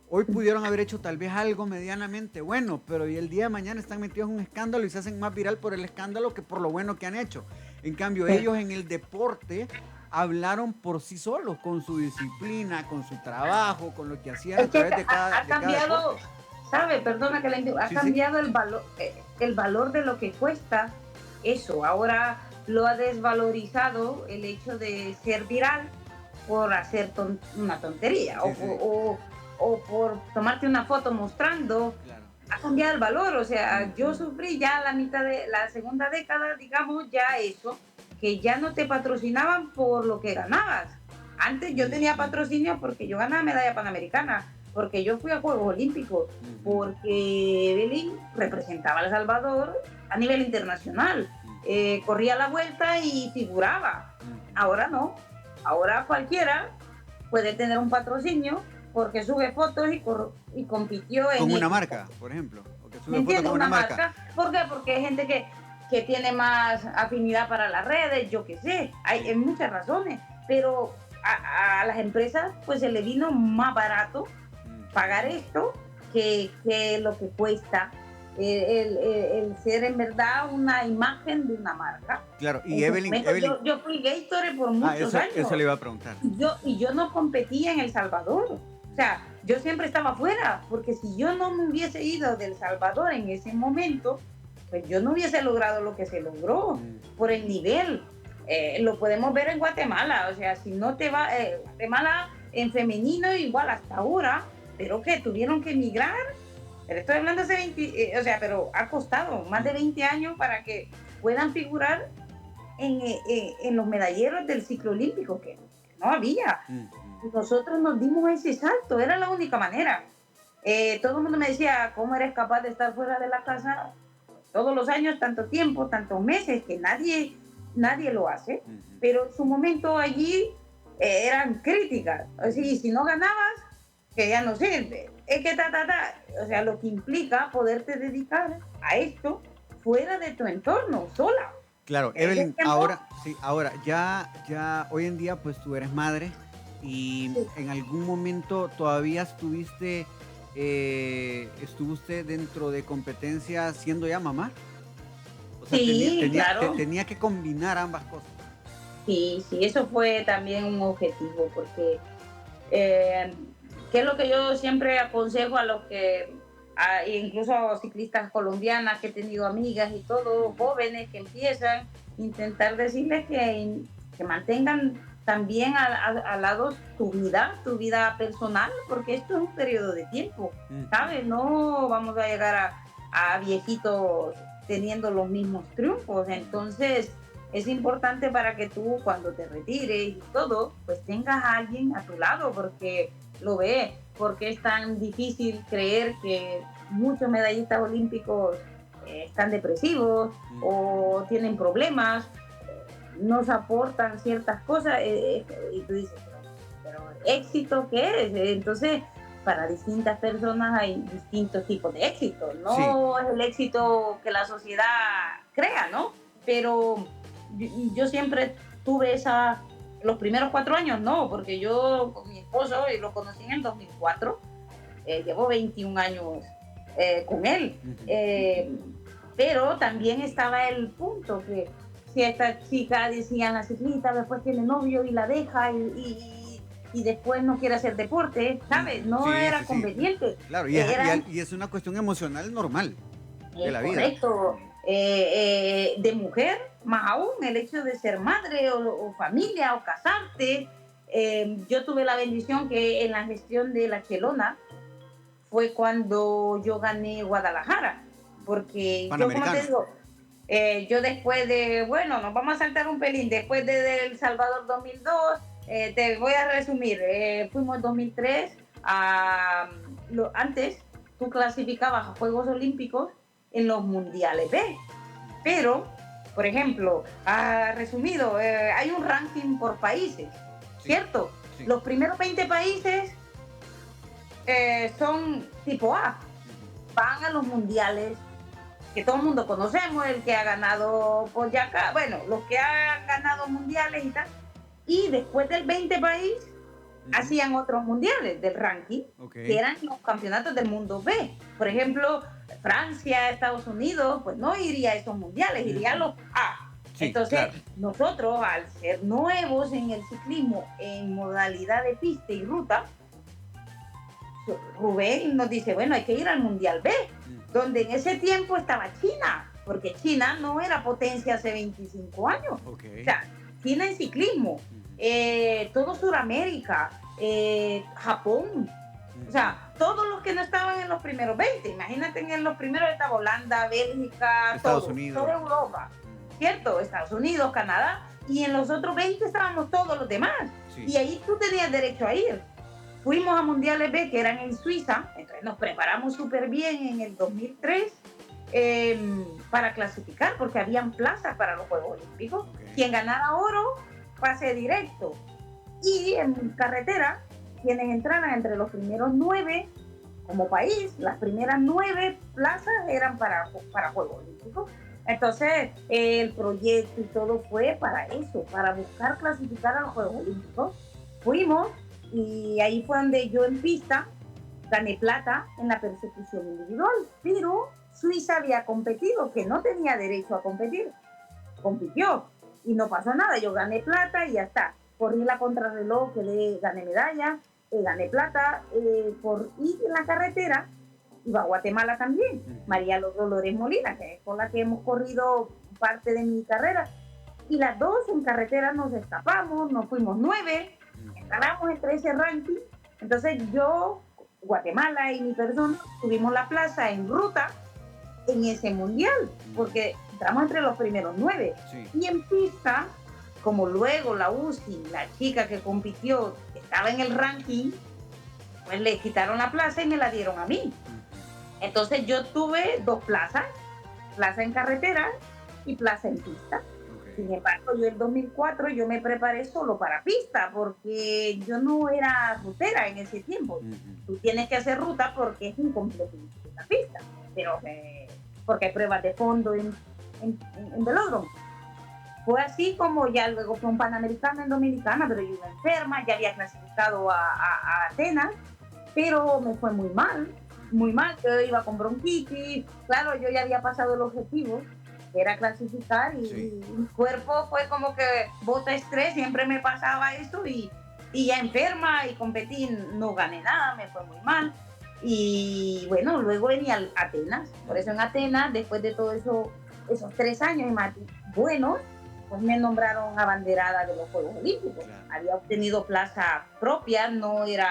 hoy pudieron haber hecho tal vez algo medianamente bueno, pero y el día de mañana están metidos en un escándalo y se hacen más viral por el escándalo que por lo bueno que han hecho. En cambio, ellos en el deporte hablaron por sí solos, con su disciplina, con su trabajo, con lo que hacían a través de cada cambiado, ¿sabe? Perdona que ha cambiado el valor de lo que cuesta eso. Ahora lo ha desvalorizado el hecho de ser viral por hacer una tontería o por tomarte una foto mostrando. Claro. Ha cambiado el valor. O sea, yo sufrí ya la mitad de la segunda década, digamos, ya eso, que ya no te patrocinaban por lo que ganabas. Antes yo tenía patrocinio porque yo ganaba medalla panamericana, porque yo fui a Juegos Olímpicos, porque Evelyn representaba a El Salvador a nivel internacional, corría la vuelta y figuraba. Ahora no, ahora cualquiera puede tener un patrocinio porque sube fotos y compitió con una marca, por ejemplo, o que sube fotos con una marca. ¿Por qué? Porque hay gente que tiene más afinidad para las redes, yo qué sé, hay muchas razones, pero a las empresas pues se le vino más barato pagar esto que lo que cuesta el ser en verdad una imagen de una marca. Claro, y Evelyn, yo fui Gatorade por muchos años. Eso le iba a preguntar. Y yo no competía en El Salvador. O sea, yo siempre estaba afuera, porque si yo no me hubiese ido de El Salvador en ese momento, pues yo no hubiese logrado lo que se logró por el nivel. Lo podemos ver en Guatemala. O sea, si no te va, Guatemala en femenino igual hasta ahora, pero que tuvieron que emigrar. Pero estoy hablando hace 20, pero ha costado más de 20 años para que puedan figurar en los medalleros del ciclo olímpico, que no había. Nosotros nos dimos ese salto, era la única manera. Todo el mundo me decía, ¿cómo eres capaz de estar fuera de la casa todos los años, tanto tiempo, tantos meses, que nadie lo hace? Pero en su momento allí eran críticas. O sea, si no ganabas, que ya no sirve. Es que o sea, lo que implica poderte dedicar a esto fuera de tu entorno, sola. Claro, Evelyn, ahora ya hoy en día pues tú eres madre y en algún momento todavía estuvo usted dentro de competencia siendo ya mamá. O sea, claro. Tenía que combinar ambas cosas. Sí, eso fue también un objetivo, porque que es lo que yo siempre aconsejo a los que, incluso a ciclistas colombianas que he tenido amigas y todo, jóvenes que empiezan, intentar decirles que mantengan también al lado tu vida personal, porque esto es un periodo de tiempo, ¿sabes? No vamos a llegar a viejitos teniendo los mismos triunfos. Entonces es importante para que tú, cuando te retires y todo, pues tengas a alguien a tu lado, porque lo ve, porque es tan difícil creer que muchos medallistas olímpicos están depresivos o tienen problemas, nos aportan ciertas cosas, y tú dices, pero ¿éxito qué es? Entonces, para distintas personas hay distintos tipos de éxito, no es el éxito que la sociedad crea, ¿no? Pero yo siempre tuve los primeros 4 años no, porque yo con mi esposo lo conocí en el 2004, llevo 21 años con él, pero también estaba el punto que si esta chica, decían la ciclista, después tiene novio y la deja y después no quiere hacer deporte, ¿sabes? No era conveniente. Claro, y es una cuestión emocional normal de la vida. Correcto. De mujer, más aún el hecho de ser madre o familia o casarte. Yo tuve la bendición que en la gestión de la Chelona fue cuando yo gané Guadalajara, porque yo, como te digo, yo después nos vamos a saltar un pelín, después de El Salvador 2002, te voy a resumir, fuimos 2003 Antes tú clasificabas a Juegos Olímpicos en los mundiales B, pero, por ejemplo, resumido, hay un ranking por países, ¿cierto? Sí. Los primeros 20 países son tipo A, van a los mundiales que todo el mundo conocemos, el que ha ganado Boyacá, bueno, los que han ganado mundiales y tal, y después del 20 país hacían otros mundiales del ranking, que eran los campeonatos del mundo B. Por ejemplo, Francia, Estados Unidos, pues no iría a esos mundiales, iría a los A. Sí, entonces, claro, nosotros, al ser nuevos en el ciclismo, en modalidad de pista y ruta, Rubén nos dice, bueno, hay que ir al Mundial B, donde en ese tiempo estaba China, porque China no era potencia hace 25 años. O sea, China en ciclismo, todo Sudamérica, Japón, o sea, todos los que no estaban en los primeros 20, imagínate, en los primeros estaba Holanda, Bélgica, Estados Unidos, toda Europa, ¿cierto? Estados Unidos, Canadá, y en los otros 20 estábamos todos los demás, y ahí tú tenías derecho a ir. Fuimos a Mundiales B, que eran en Suiza, entonces nos preparamos súper bien en el 2003 para clasificar, porque habían plazas para los Juegos Olímpicos. Quien ganara oro, pase directo. Y en carretera, quienes entraran entre los primeros 9 como país, las primeras 9 plazas eran para Juegos Olímpicos. Entonces, el proyecto y todo fue para eso, para buscar clasificar a los Juegos Olímpicos. Fuimos, y ahí fue donde yo en pista gané plata en la persecución individual, pero Suiza había competido, que no tenía derecho a competir, compitió y no pasó nada, yo gané plata y ya está. Corrí la contrarreloj, gané medalla, gané plata, y en la carretera iba a Guatemala también, María Los Dolores Molina, que es con la que hemos corrido parte de mi carrera, y las dos en carretera nos escapamos, nos fuimos 9, ganamos entre ese ranking. Entonces yo, Guatemala y mi persona tuvimos la plaza en ruta en ese mundial, porque entramos entre los primeros 9. Y en pista, como luego la UCI, la chica que compitió, estaba en el ranking, pues le quitaron la plaza y me la dieron a mí. Entonces yo tuve 2 plazas, plaza en carretera y plaza en pista. Sin embargo, yo en 2004 yo me preparé solo para pista, porque yo no era rutera en ese tiempo. Tú tienes que hacer ruta porque es un complejo de la pista, pero porque hay pruebas de fondo en velódromo. Fue así como ya luego fue un Panamericano en Dominicana, pero yo iba enferma, ya había clasificado a Atenas, pero me fue muy mal, yo iba con bronquitis, claro, yo ya había pasado el objetivo, era clasificar, y mi cuerpo fue como que bota estrés, siempre me pasaba eso, y ya enferma, y competí, no gané nada, me fue muy mal, y bueno, luego venía a Atenas, por eso en Atenas, después de todo eso, esos 3 años más buenos, pues me nombraron abanderada de los Juegos Olímpicos. Había obtenido plaza propia, no era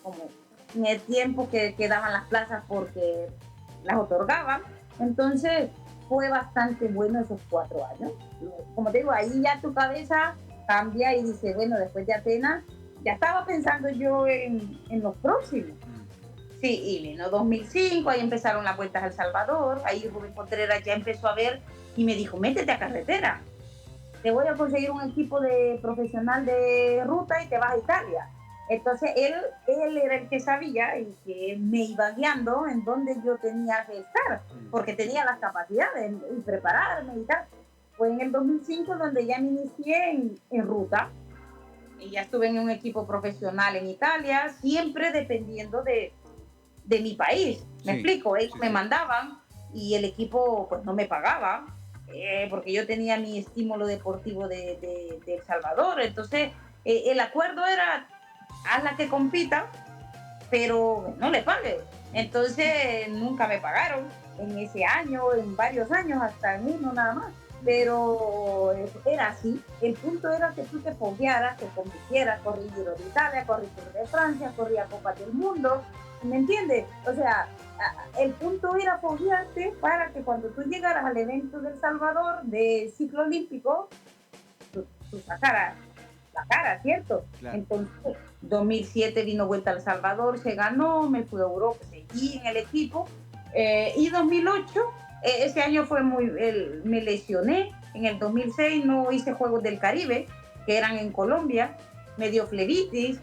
como en el tiempo que daban las plazas porque las otorgaban, entonces fue bastante bueno esos 4 años. Como te digo, ahí ya tu cabeza cambia y dice, bueno, después de Atenas, ya estaba pensando yo en los próximos. Sí, y vino 2005, ahí empezaron las vueltas a El Salvador, ahí Rubén Contreras ya empezó a ver y me dijo, métete a carretera, te voy a conseguir un equipo de profesional de ruta y te vas a Italia. Entonces él era el que sabía y que me iba guiando en donde yo tenía que estar, porque tenía las capacidades y prepararme y tal. Fue en el 2005 donde ya me inicié en ruta, y ya estuve en un equipo profesional en Italia, siempre dependiendo de mi país. ¿Me explico? Ellos me mandaban y el equipo pues no me pagaba, porque yo tenía mi estímulo deportivo de El Salvador. Entonces el acuerdo era, haz la que compita, pero no le pagues. Entonces nunca me pagaron en ese año, en varios años, hasta en uno nada más. Pero era así. El punto era que tú te foguearas, que compitieras, corrí Giro de Italia, corrí Tour de Francia, corría Copas del Mundo, ¿me entiendes? O sea, el punto era foguearte para que cuando tú llegaras al evento del Salvador de ciclo olímpico, tú sacaras la cara, ¿cierto? Claro. Entonces, 2007 vino vuelta a El Salvador, se ganó, me fui a Europa, seguí en el equipo. Y 2008, ese año fue me lesioné. En el 2006 no hice Juegos del Caribe, que eran en Colombia, me dio flebitis,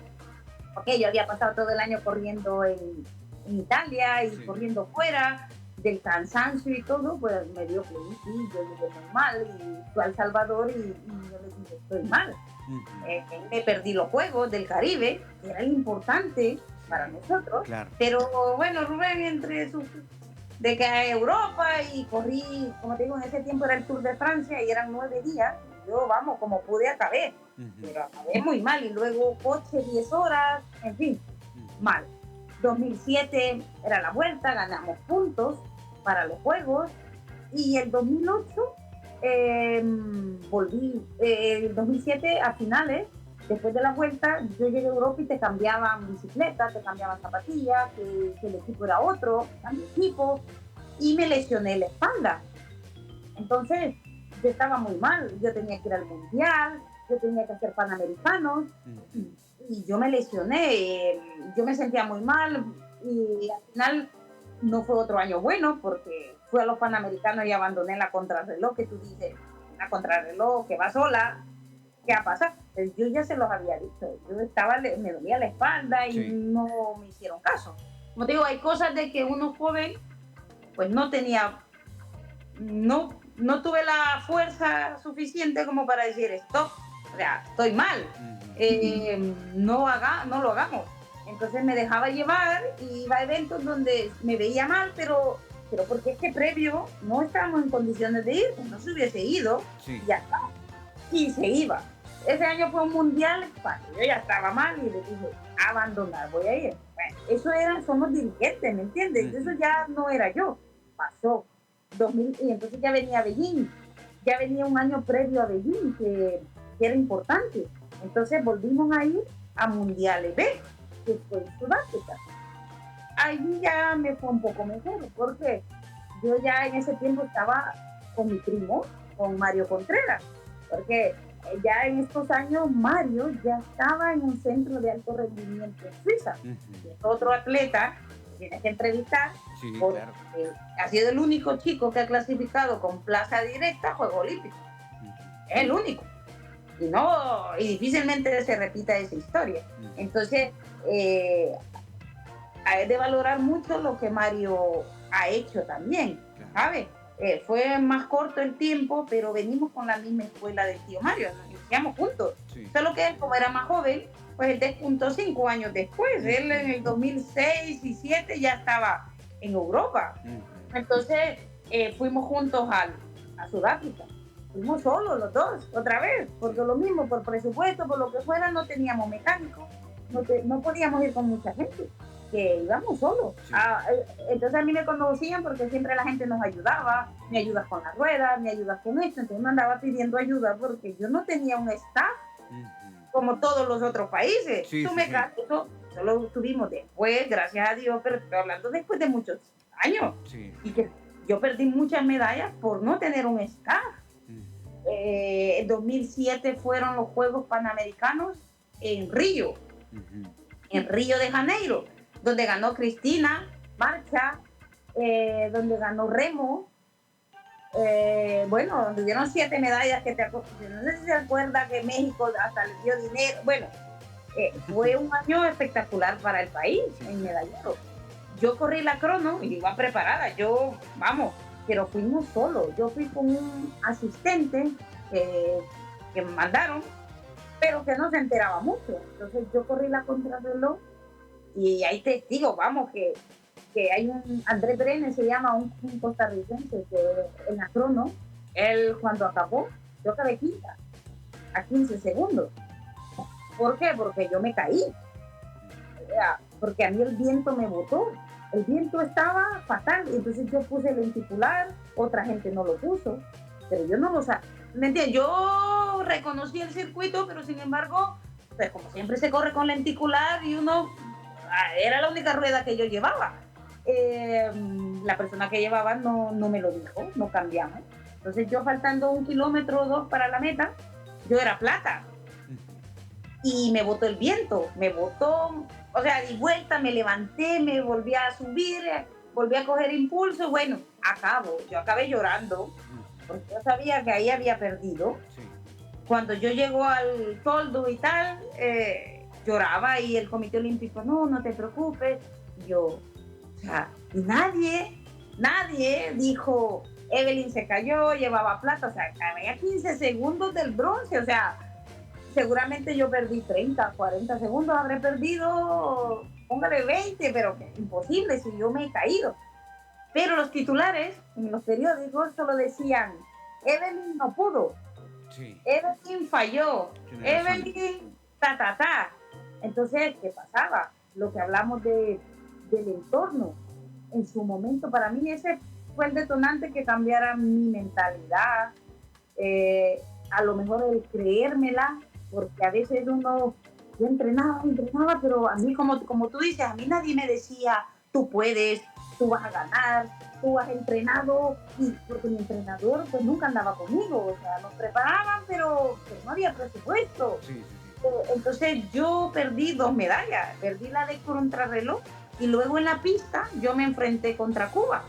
porque yo había pasado todo el año corriendo en Italia y Sí. corriendo fuera, del cansancio y todo, pues me dio flebitis, yo llegué muy mal y fui a El Salvador y yo le dije, estoy mal. Me perdí los Juegos del Caribe, que era importante para nosotros, Claro. pero bueno, Rubén, de que a Europa y corrí, como te digo, en ese tiempo era el Tour de Francia y eran 9 días, yo vamos, como pude acabé, pero acabé muy mal y luego coche 10 horas, en fin, mal. 2007 era la vuelta, ganamos puntos para los Juegos y el 2008 volví, el 2007 a finales, después de la vuelta, yo llegué a Europa y te cambiaban bicicletas, te cambiaban zapatillas, que el equipo era otro, cambié equipo, y me lesioné la espalda. Entonces, yo estaba muy mal, yo tenía que ir al Mundial, yo tenía que hacer Panamericanos, y yo me lesioné, yo me sentía muy mal, y al final no fue otro año bueno, porque fui a los Panamericanos y abandoné la contrarreloj, que tú dices, la contrarreloj que va sola, ¿qué va a pasar? Pues yo ya se los había dicho, me dolía la espalda y no me hicieron caso. Como te digo, hay cosas de que uno joven, pues no tuve la fuerza suficiente como para decir stop, o sea, estoy mal, no lo hagamos. Entonces me dejaba llevar y iba a eventos donde me veía mal, pero porque es que previo no estábamos en condiciones de ir, pues no se hubiese ido, ya está, y se iba. Ese año fue un mundial, yo ya estaba mal y le dije, abandonar, voy a ir. Bueno, somos dirigentes, ¿me entiendes? Eso ya no era yo. Pasó 2000 y entonces ya venía Beijing, ya venía un año previo a Beijing que era importante. Entonces volvimos a ir a Mundiales B, que fue en Sudáfrica. Ahí ya me fue un poco mejor, porque yo ya en ese tiempo estaba con mi primo, con Mario Contreras, porque ya en estos años Mario ya estaba en un centro de alto rendimiento en Suiza. Es otro atleta que tienes que entrevistar, porque claro, ha sido el único chico que ha clasificado con plaza directa a Juegos Olímpicos. Es el único. Y difícilmente se repita esa historia. Entonces, hay de valorar mucho lo que Mario ha hecho también, ¿sabes? Fue más corto el tiempo, pero venimos con la misma escuela del tío Mario, nos iniciamos juntos. Solo que él, como era más joven, pues él despuntó 5 años después. Él en el 2006 y 2007 ya estaba en Europa. Entonces fuimos juntos a Sudáfrica. Fuimos solos los dos, otra vez, porque lo mismo, por presupuesto, por lo que fuera, no teníamos mecánicos, no podíamos ir con mucha gente, que íbamos solos. Entonces a mí me conocían porque siempre la gente nos ayudaba, me ayudas con las ruedas, me ayudas con esto, entonces me andaba pidiendo ayuda porque yo no tenía un staff como todos los otros países. Eso lo tuvimos después, gracias a Dios, pero estoy hablando después de muchos años. Y que yo perdí muchas medallas por no tener un staff. En 2007 fueron los Juegos Panamericanos en Río, en Río de Janeiro, donde ganó Cristina Marcha, donde ganó Remo, donde dieron 7 medallas que no sé si se acuerda que México hasta le dio dinero. Bueno, fue un año espectacular para el país en medallero. Yo corrí la crono y iba preparada, pero fuimos solos. Yo fui con un asistente que me mandaron, pero que no se enteraba mucho. Entonces yo corrí la contrarreloj y hay testigos, que hay un Andrés Brenes, se llama, un costarricense, que en la crono, él cuando acabó, yo acabé quinta, a 15 segundos. ¿Por qué? Porque yo me caí. Porque a mí el viento me botó. El viento estaba fatal, entonces yo puse el lenticular, otra gente no lo puso, pero yo no lo sabía. ¿Me entiendes? Yo reconocí el circuito, pero sin embargo, pues como siempre se corre con lenticular y era la única rueda que yo llevaba. La persona que llevaba no me lo dijo, no cambiamos. Entonces yo faltando 1 kilómetro o 2 para la meta, yo era plata. y me botó el viento, me botó, o sea, di vuelta, me levanté, me volví a subir, volví a coger impulso, bueno, yo acabé llorando, porque yo sabía que ahí había perdido. Sí. Cuando yo llego al toldo y tal, lloraba y el Comité Olímpico, no te preocupes. Yo, o sea, nadie dijo, Evelyn se cayó, llevaba plata, o sea, había 15 segundos del bronce, o sea, seguramente yo perdí 30, 40 segundos, habré perdido, póngale 20, pero imposible si yo me he caído. Pero los titulares en los periódicos solo decían, Evelyn no pudo, Sí. Evelyn falló, Tienes razón. Evelyn ta. Entonces, ¿qué pasaba? Lo que hablamos del entorno. En su momento, para mí ese fue el detonante que cambiara mi mentalidad, a lo mejor el creérmela, porque a veces yo entrenaba, pero a mí, como tú dices, a mí nadie me decía, tú puedes, tú vas a ganar, tú has entrenado, porque mi entrenador pues nunca andaba conmigo, o sea, nos preparaban, pero no había presupuesto. Sí. Entonces yo perdí 2 medallas, perdí la de contrarreloj y luego en la pista yo me enfrenté contra Cuba.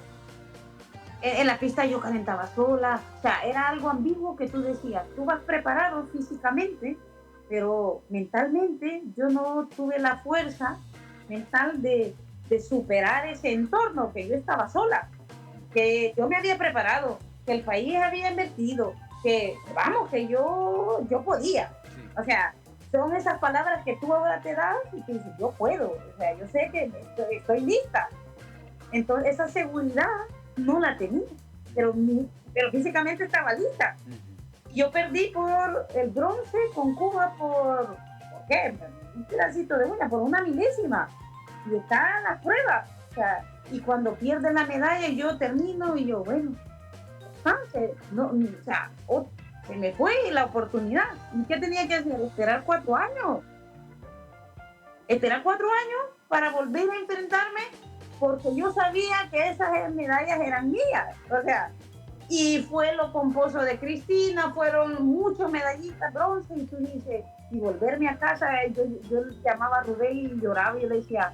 En la pista yo calentaba sola, o sea, era algo ambiguo que tú decías, tú vas preparado físicamente, pero mentalmente yo no tuve la fuerza mental de superar ese entorno, que yo estaba sola, que yo me había preparado, que el país había invertido, que vamos, que yo podía. Sí. O sea, son esas palabras que tú ahora te das y te dices, yo puedo, o sea, yo sé que estoy lista. Entonces esa seguridad no la tenía, pero físicamente estaba lista. Yo perdí por el bronce con Cuba ¿por qué? Un pedacito de una, por una milésima. Y está en la prueba. O sea, y cuando pierden la medalla yo termino y yo, bueno, se me fue la oportunidad. ¿Y qué tenía que hacer? Esperar 4 años. Esperar 4 años para volver a enfrentarme, porque yo sabía que esas medallas eran mías. O sea, y fue lo pomposo de Cristina, fueron muchos medallistas bronce, y tú dices, y volverme a casa, yo llamaba a Rubén y lloraba y le decía,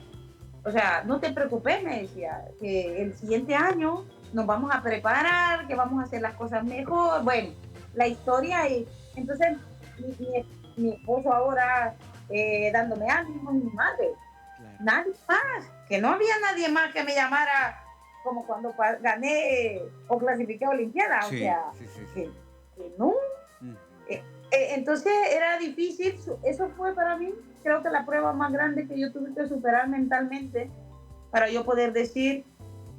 o sea, no te preocupes, me decía, que el siguiente año nos vamos a preparar, que vamos a hacer las cosas mejor. Bueno, la historia es, entonces mi esposo ahora dándome ánimo, mi madre, claro. Nadie más, que no había nadie más que me llamara como cuando gané o clasifiqué a Olimpiada, sí, o sea, sí. Que no. Entonces era difícil, eso fue para mí, creo que la prueba más grande que yo tuve que superar mentalmente para yo poder decir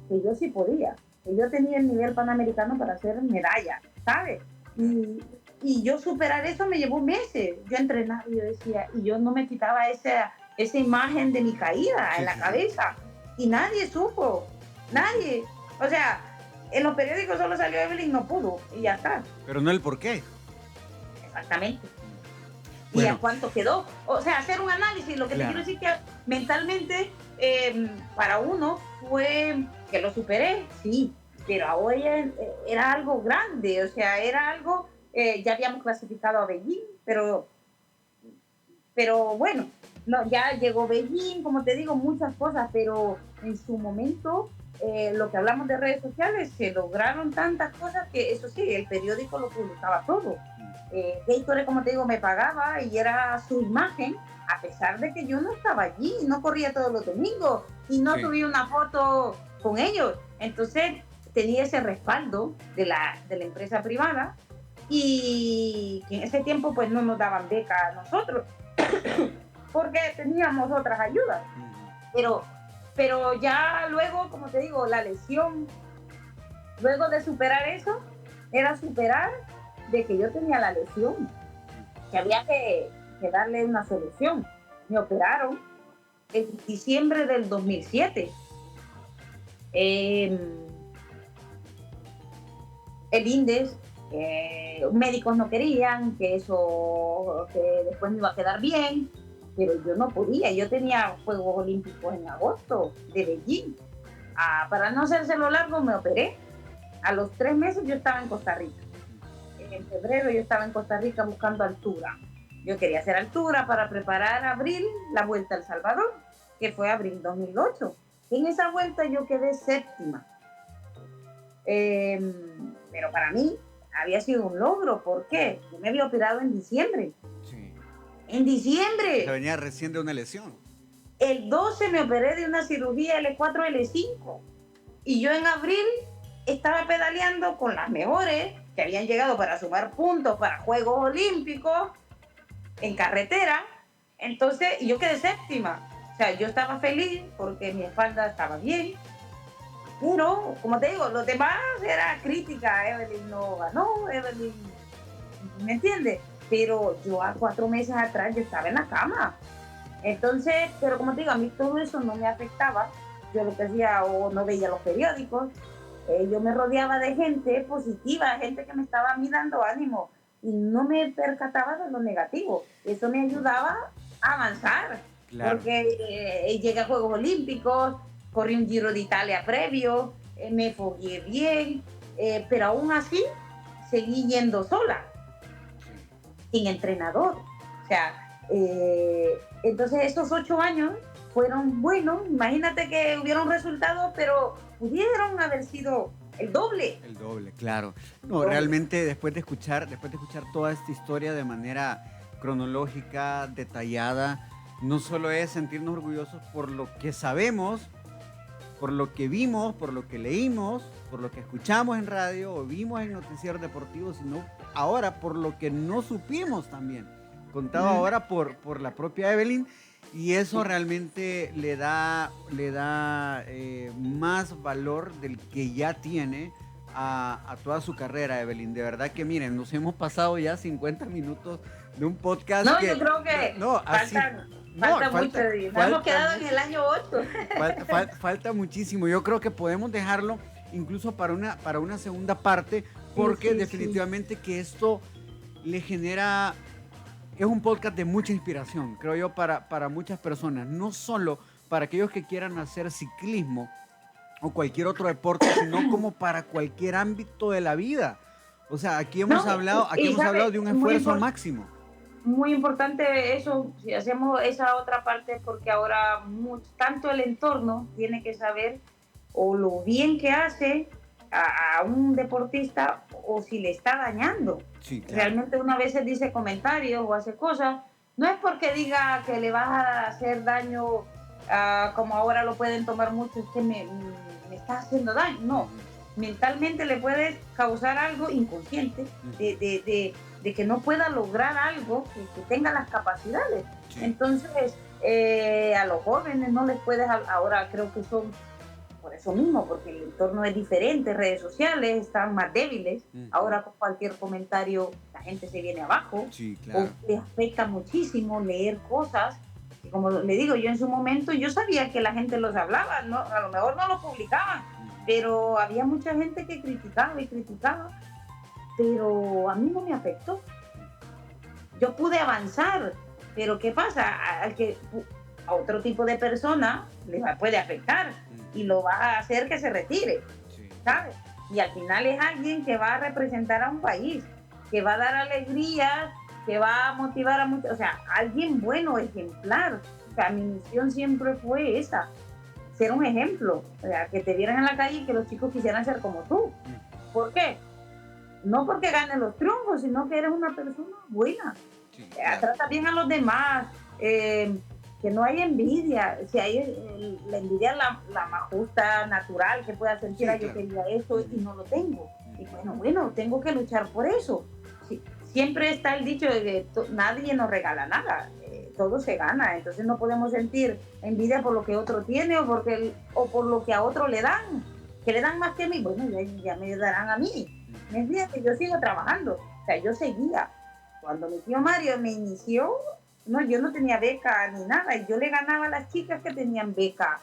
que yo sí podía, que yo tenía el nivel panamericano para hacer medalla, ¿sabes? Y yo superar eso me llevó meses, yo entrenaba y yo decía, y yo no me quitaba esa imagen de mi caída en la cabeza, y nadie supo, nadie, o sea, en los periódicos solo salió Evelyn no pudo, y ya está. Pero no el por qué. Exactamente. Bueno. ¿Y a cuánto quedó? O sea, hacer un análisis, lo que te quiero decir que mentalmente para uno fue que lo superé, sí, pero ahora era algo grande, o sea, era algo, ya habíamos clasificado a Beijing, pero bueno, no, ya llegó Beijing, como te digo, muchas cosas, pero en su momento, lo que hablamos de redes sociales, se lograron tantas cosas que eso sí, el periódico lo publicaba todo. Gatorade, como te digo, me pagaba y era su imagen, a pesar de que yo no estaba allí, no corría todos los domingos y no subí una foto con ellos. Entonces tenía ese respaldo de la empresa privada, y que en ese tiempo pues no nos daban beca a nosotros porque teníamos otras ayudas. Pero ya luego, como te digo, la lesión, luego de superar eso, era superar de que yo tenía la lesión, que había que darle una solución. Me operaron en diciembre del 2007. El INDES, médicos no querían, que después me iba a quedar bien, pero yo no podía. Yo tenía Juegos Olímpicos en agosto de Beijing. Para no hacérselo largo, me operé. A los 3 meses yo estaba en Costa Rica. En febrero yo estaba en Costa Rica buscando altura. Yo quería hacer altura para preparar abril la Vuelta a El Salvador, que fue abril 2008. En esa vuelta yo quedé séptima. Pero para mí había sido un logro. ¿Por qué? Yo me había operado en diciembre. Sí. En diciembre. Se venía recién de una lesión. El 12 me operé de una cirugía L4, L5. Y yo en abril estaba pedaleando con las mejores que habían llegado para sumar puntos para Juegos Olímpicos en carretera. Entonces yo quedé séptima. O sea, yo estaba feliz porque mi espalda estaba bien. Pero, como te digo, los demás era crítica. Evelyn no ganó, Evelyn, ¿me entiendes? Pero yo a 4 meses atrás yo estaba en la cama. Entonces, pero como te digo, a mí todo eso no me afectaba. Yo lo que hacía, o no veía los periódicos, yo me rodeaba de gente positiva, gente que me estaba a mí dando ánimo y no me percataba de lo negativo. Eso me ayudaba a avanzar. Claro. Porque llegué a Juegos Olímpicos, corrí un Giro de Italia previo, me fogueé bien, pero aún así seguí yendo sola, sin entrenador. O sea, entonces estos 8 años fueron buenos. Imagínate que hubieron resultados, pero pudieron haber sido el doble. El doble, claro. No, realmente después de escuchar toda esta historia de manera cronológica, detallada, no solo es sentirnos orgullosos por lo que sabemos, por lo que vimos, por lo que leímos, por lo que escuchamos en radio o vimos en noticieros deportivos, sino ahora por lo que no supimos también, contado ahora por la propia Evelyn, y eso realmente le da más valor del que ya tiene a toda su carrera, Evelyn. De verdad que miren, nos hemos pasado ya 50 minutos de un podcast. No, yo creo que falta mucho. Nos hemos quedado en el año 8. Falta muchísimo. Yo creo que podemos dejarlo incluso para una segunda parte, porque definitivamente que esto le genera... Es un podcast de mucha inspiración, creo yo, para muchas personas. No solo para aquellos que quieran hacer ciclismo o cualquier otro deporte, sino como para cualquier ámbito de la vida. O sea, aquí hemos hablado de un esfuerzo máximo. Muy importante eso, si hacemos esa otra parte, porque ahora tanto el entorno tiene que saber o lo bien que hace a un deportista o si le está dañando. Sí, claro. Realmente una vez dice comentarios o hace cosas, no es porque diga que le vas a hacer daño, como ahora lo pueden tomar muchos, que me está haciendo daño. No, mentalmente le puedes causar algo inconsciente de que no pueda lograr algo, que tenga las capacidades. Sí. Entonces, a los jóvenes no les puedes, ahora creo que son por eso mismo, porque el entorno es diferente, redes sociales están más débiles. Ahora con cualquier comentario la gente se viene abajo. Sí, claro. O le afecta muchísimo leer cosas. Y como le digo, yo en su momento yo sabía que la gente los hablaba, no, a lo mejor no los publicaban, pero había mucha gente que criticaba, pero a mí no me afectó. Yo pude avanzar, pero ¿qué pasa? A otro tipo de persona le puede afectar y lo va a hacer que se retire, ¿sabes? Y al final es alguien que va a representar a un país, que va a dar alegría, que va a motivar a muchos, o sea, alguien bueno, ejemplar. O sea, mi misión siempre fue esa, ser un ejemplo, o sea, que te vieran en la calle y que los chicos quisieran ser como tú. ¿Por qué? No porque ganes los triunfos, sino que eres una persona buena. Sí, claro. Trata bien a los demás, que no hay envidia. Si hay la envidia, la más justa, natural, que pueda sentir, sí, yo quería eso y no lo tengo. Y bueno, tengo que luchar por eso. Sí, siempre está el dicho de que nadie nos regala nada, todo se gana. Entonces no podemos sentir envidia por lo que otro tiene o por lo que a otro le dan, que le dan más que a mí. Bueno, ya me darán a mí. ¿Me entiendes? Que yo sigo trabajando. O sea, yo seguía. Cuando mi tío Mario me inició, yo no tenía beca ni nada, y yo le ganaba a las chicas que tenían beca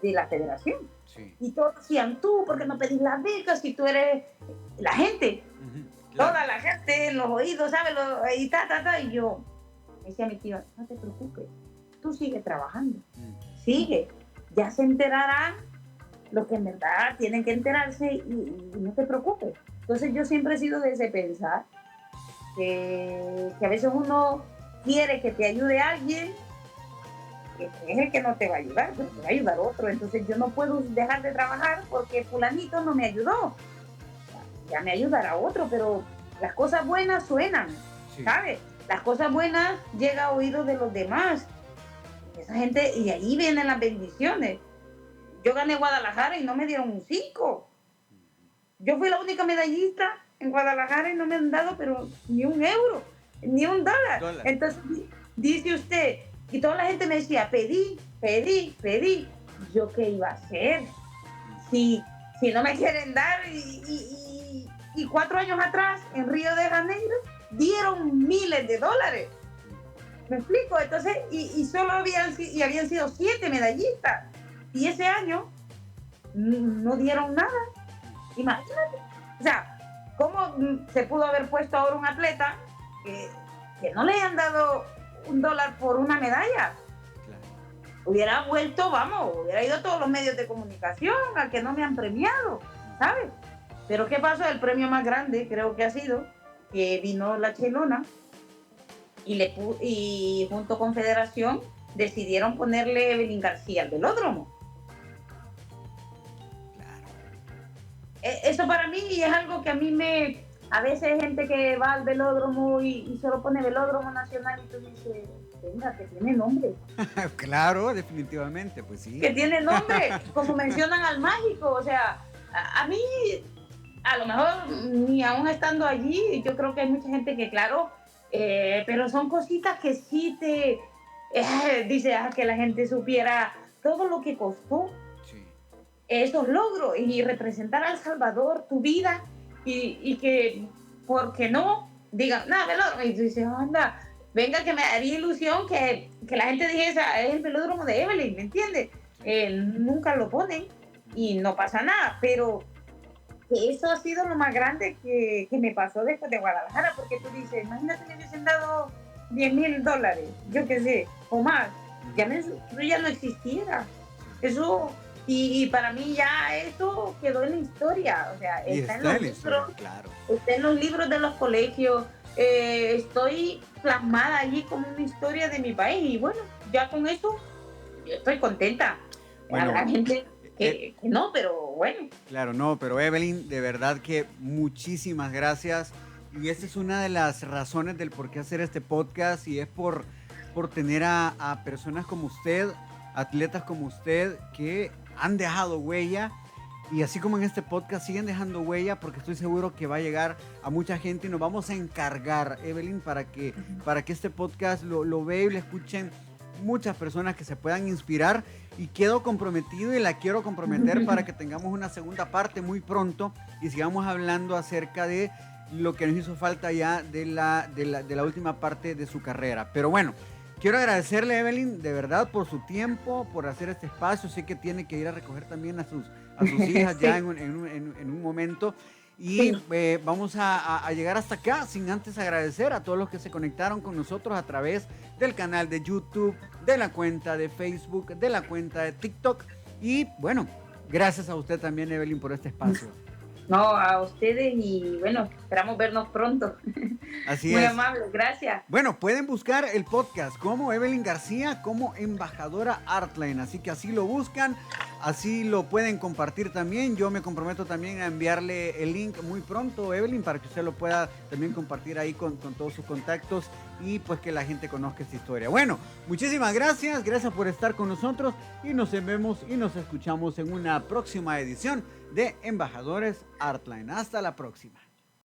de la federación. Sí. Y todos decían, tú, ¿por qué no pedís las becas si tú eres la gente? Claro. Toda la gente en los oídos, ¿sabes? Y yo decía a mi tío, no te preocupes, tú sigue trabajando, sigue, ya se enterarán los que en verdad tienen que enterarse y no te preocupes. Entonces yo siempre he sido de ese pensar, que a veces uno quiere que te ayude alguien, que es el que no te va a ayudar, pero te va a ayudar otro. Entonces yo no puedo dejar de trabajar porque fulanito no me ayudó. Ya me ayudará otro, pero las cosas buenas suenan, sí. ¿Sabes? Las cosas buenas llegan a oídos de los demás. Esa gente, y ahí vienen las bendiciones. Yo gané Guadalajara y no me dieron un 5. Yo fui la única medallista en Guadalajara y no me han dado, pero ni un euro, ni un dólar. Entonces, dice usted, y toda la gente me decía, pedí. ¿Yo qué iba a hacer? Si no me quieren dar, y 4 años atrás, en Río de Janeiro, dieron miles de dólares. ¿Me explico? Entonces, y solo habían sido 7 medallistas. Y ese año no dieron nada. Imagínate. O sea, ¿cómo se pudo haber puesto ahora un atleta que no le hayan dado $1 por una medalla? Claro. Hubiera vuelto, hubiera ido a todos los medios de comunicación a que no me han premiado, ¿sabes? Pero ¿qué pasó? El premio más grande creo que ha sido que vino la Chelona y junto con Federación decidieron ponerle Evelyn García al velódromo. Eso para mí es algo que a mí a veces hay gente que va al velódromo y solo pone Velódromo Nacional y tú dices, venga, que tiene nombre. Claro, definitivamente, pues sí. Que tiene nombre, como mencionan al mágico, o sea, a mí, a lo mejor, ni aún estando allí, yo creo que hay mucha gente que, claro, pero son cositas que sí te, dice, que la gente supiera todo lo que costó. Esos logros y representar a El Salvador, tu vida, y que, ¿por qué no? Digan, nada, velódromo. Y tú dices, anda, venga, que me haría ilusión que la gente dijese, es el velódromo de Evelyn, ¿me entiendes? Nunca lo ponen y no pasa nada, pero eso ha sido lo más grande que me pasó después de Guadalajara, porque tú dices, imagínate que me hubiesen dado $10,000, yo qué sé, o más, ya no existiera. Eso... Y para mí ya eso quedó en la historia, o sea, está en los libros, claro. Está en los libros de los colegios, estoy plasmada allí como una historia de mi país y bueno, ya con eso yo estoy contenta. Bueno, habrá gente que no, pero bueno. Claro, no, pero Evelyn, de verdad que muchísimas gracias y esa es una de las razones del por qué hacer este podcast y es por tener a personas como usted, atletas como usted que han dejado huella y así como en este podcast siguen dejando huella porque estoy seguro que va a llegar a mucha gente y nos vamos a encargar, Evelyn, para que este podcast lo vea y lo escuchen muchas personas que se puedan inspirar y quedo comprometido y la quiero comprometer para que tengamos una segunda parte muy pronto y sigamos hablando acerca de lo que nos hizo falta ya de la última parte de su carrera. Pero bueno, quiero agradecerle, Evelyn, de verdad, por su tiempo, por hacer este espacio. Sé que tiene que ir a recoger también a sus hijas sí. Ya en un momento. Y sí. Vamos a llegar hasta acá sin antes agradecer a todos los que se conectaron con nosotros a través del canal de YouTube, de la cuenta de Facebook, de la cuenta de TikTok. Y bueno, gracias a usted también, Evelyn, por este espacio. No, a ustedes y bueno, esperamos vernos pronto. Así Muy es. amable, gracias. Bueno, pueden buscar el podcast como Evelyn García, como embajadora Artline, así que así lo buscan, así lo pueden compartir también. Yo me comprometo también a enviarle el link muy pronto, Evelyn, para que usted lo pueda también compartir ahí con todos sus contactos y pues que la gente conozca esta historia. Bueno, muchísimas gracias por estar con nosotros y nos vemos y nos escuchamos en una próxima edición de Embajadores Artline. Hasta la próxima.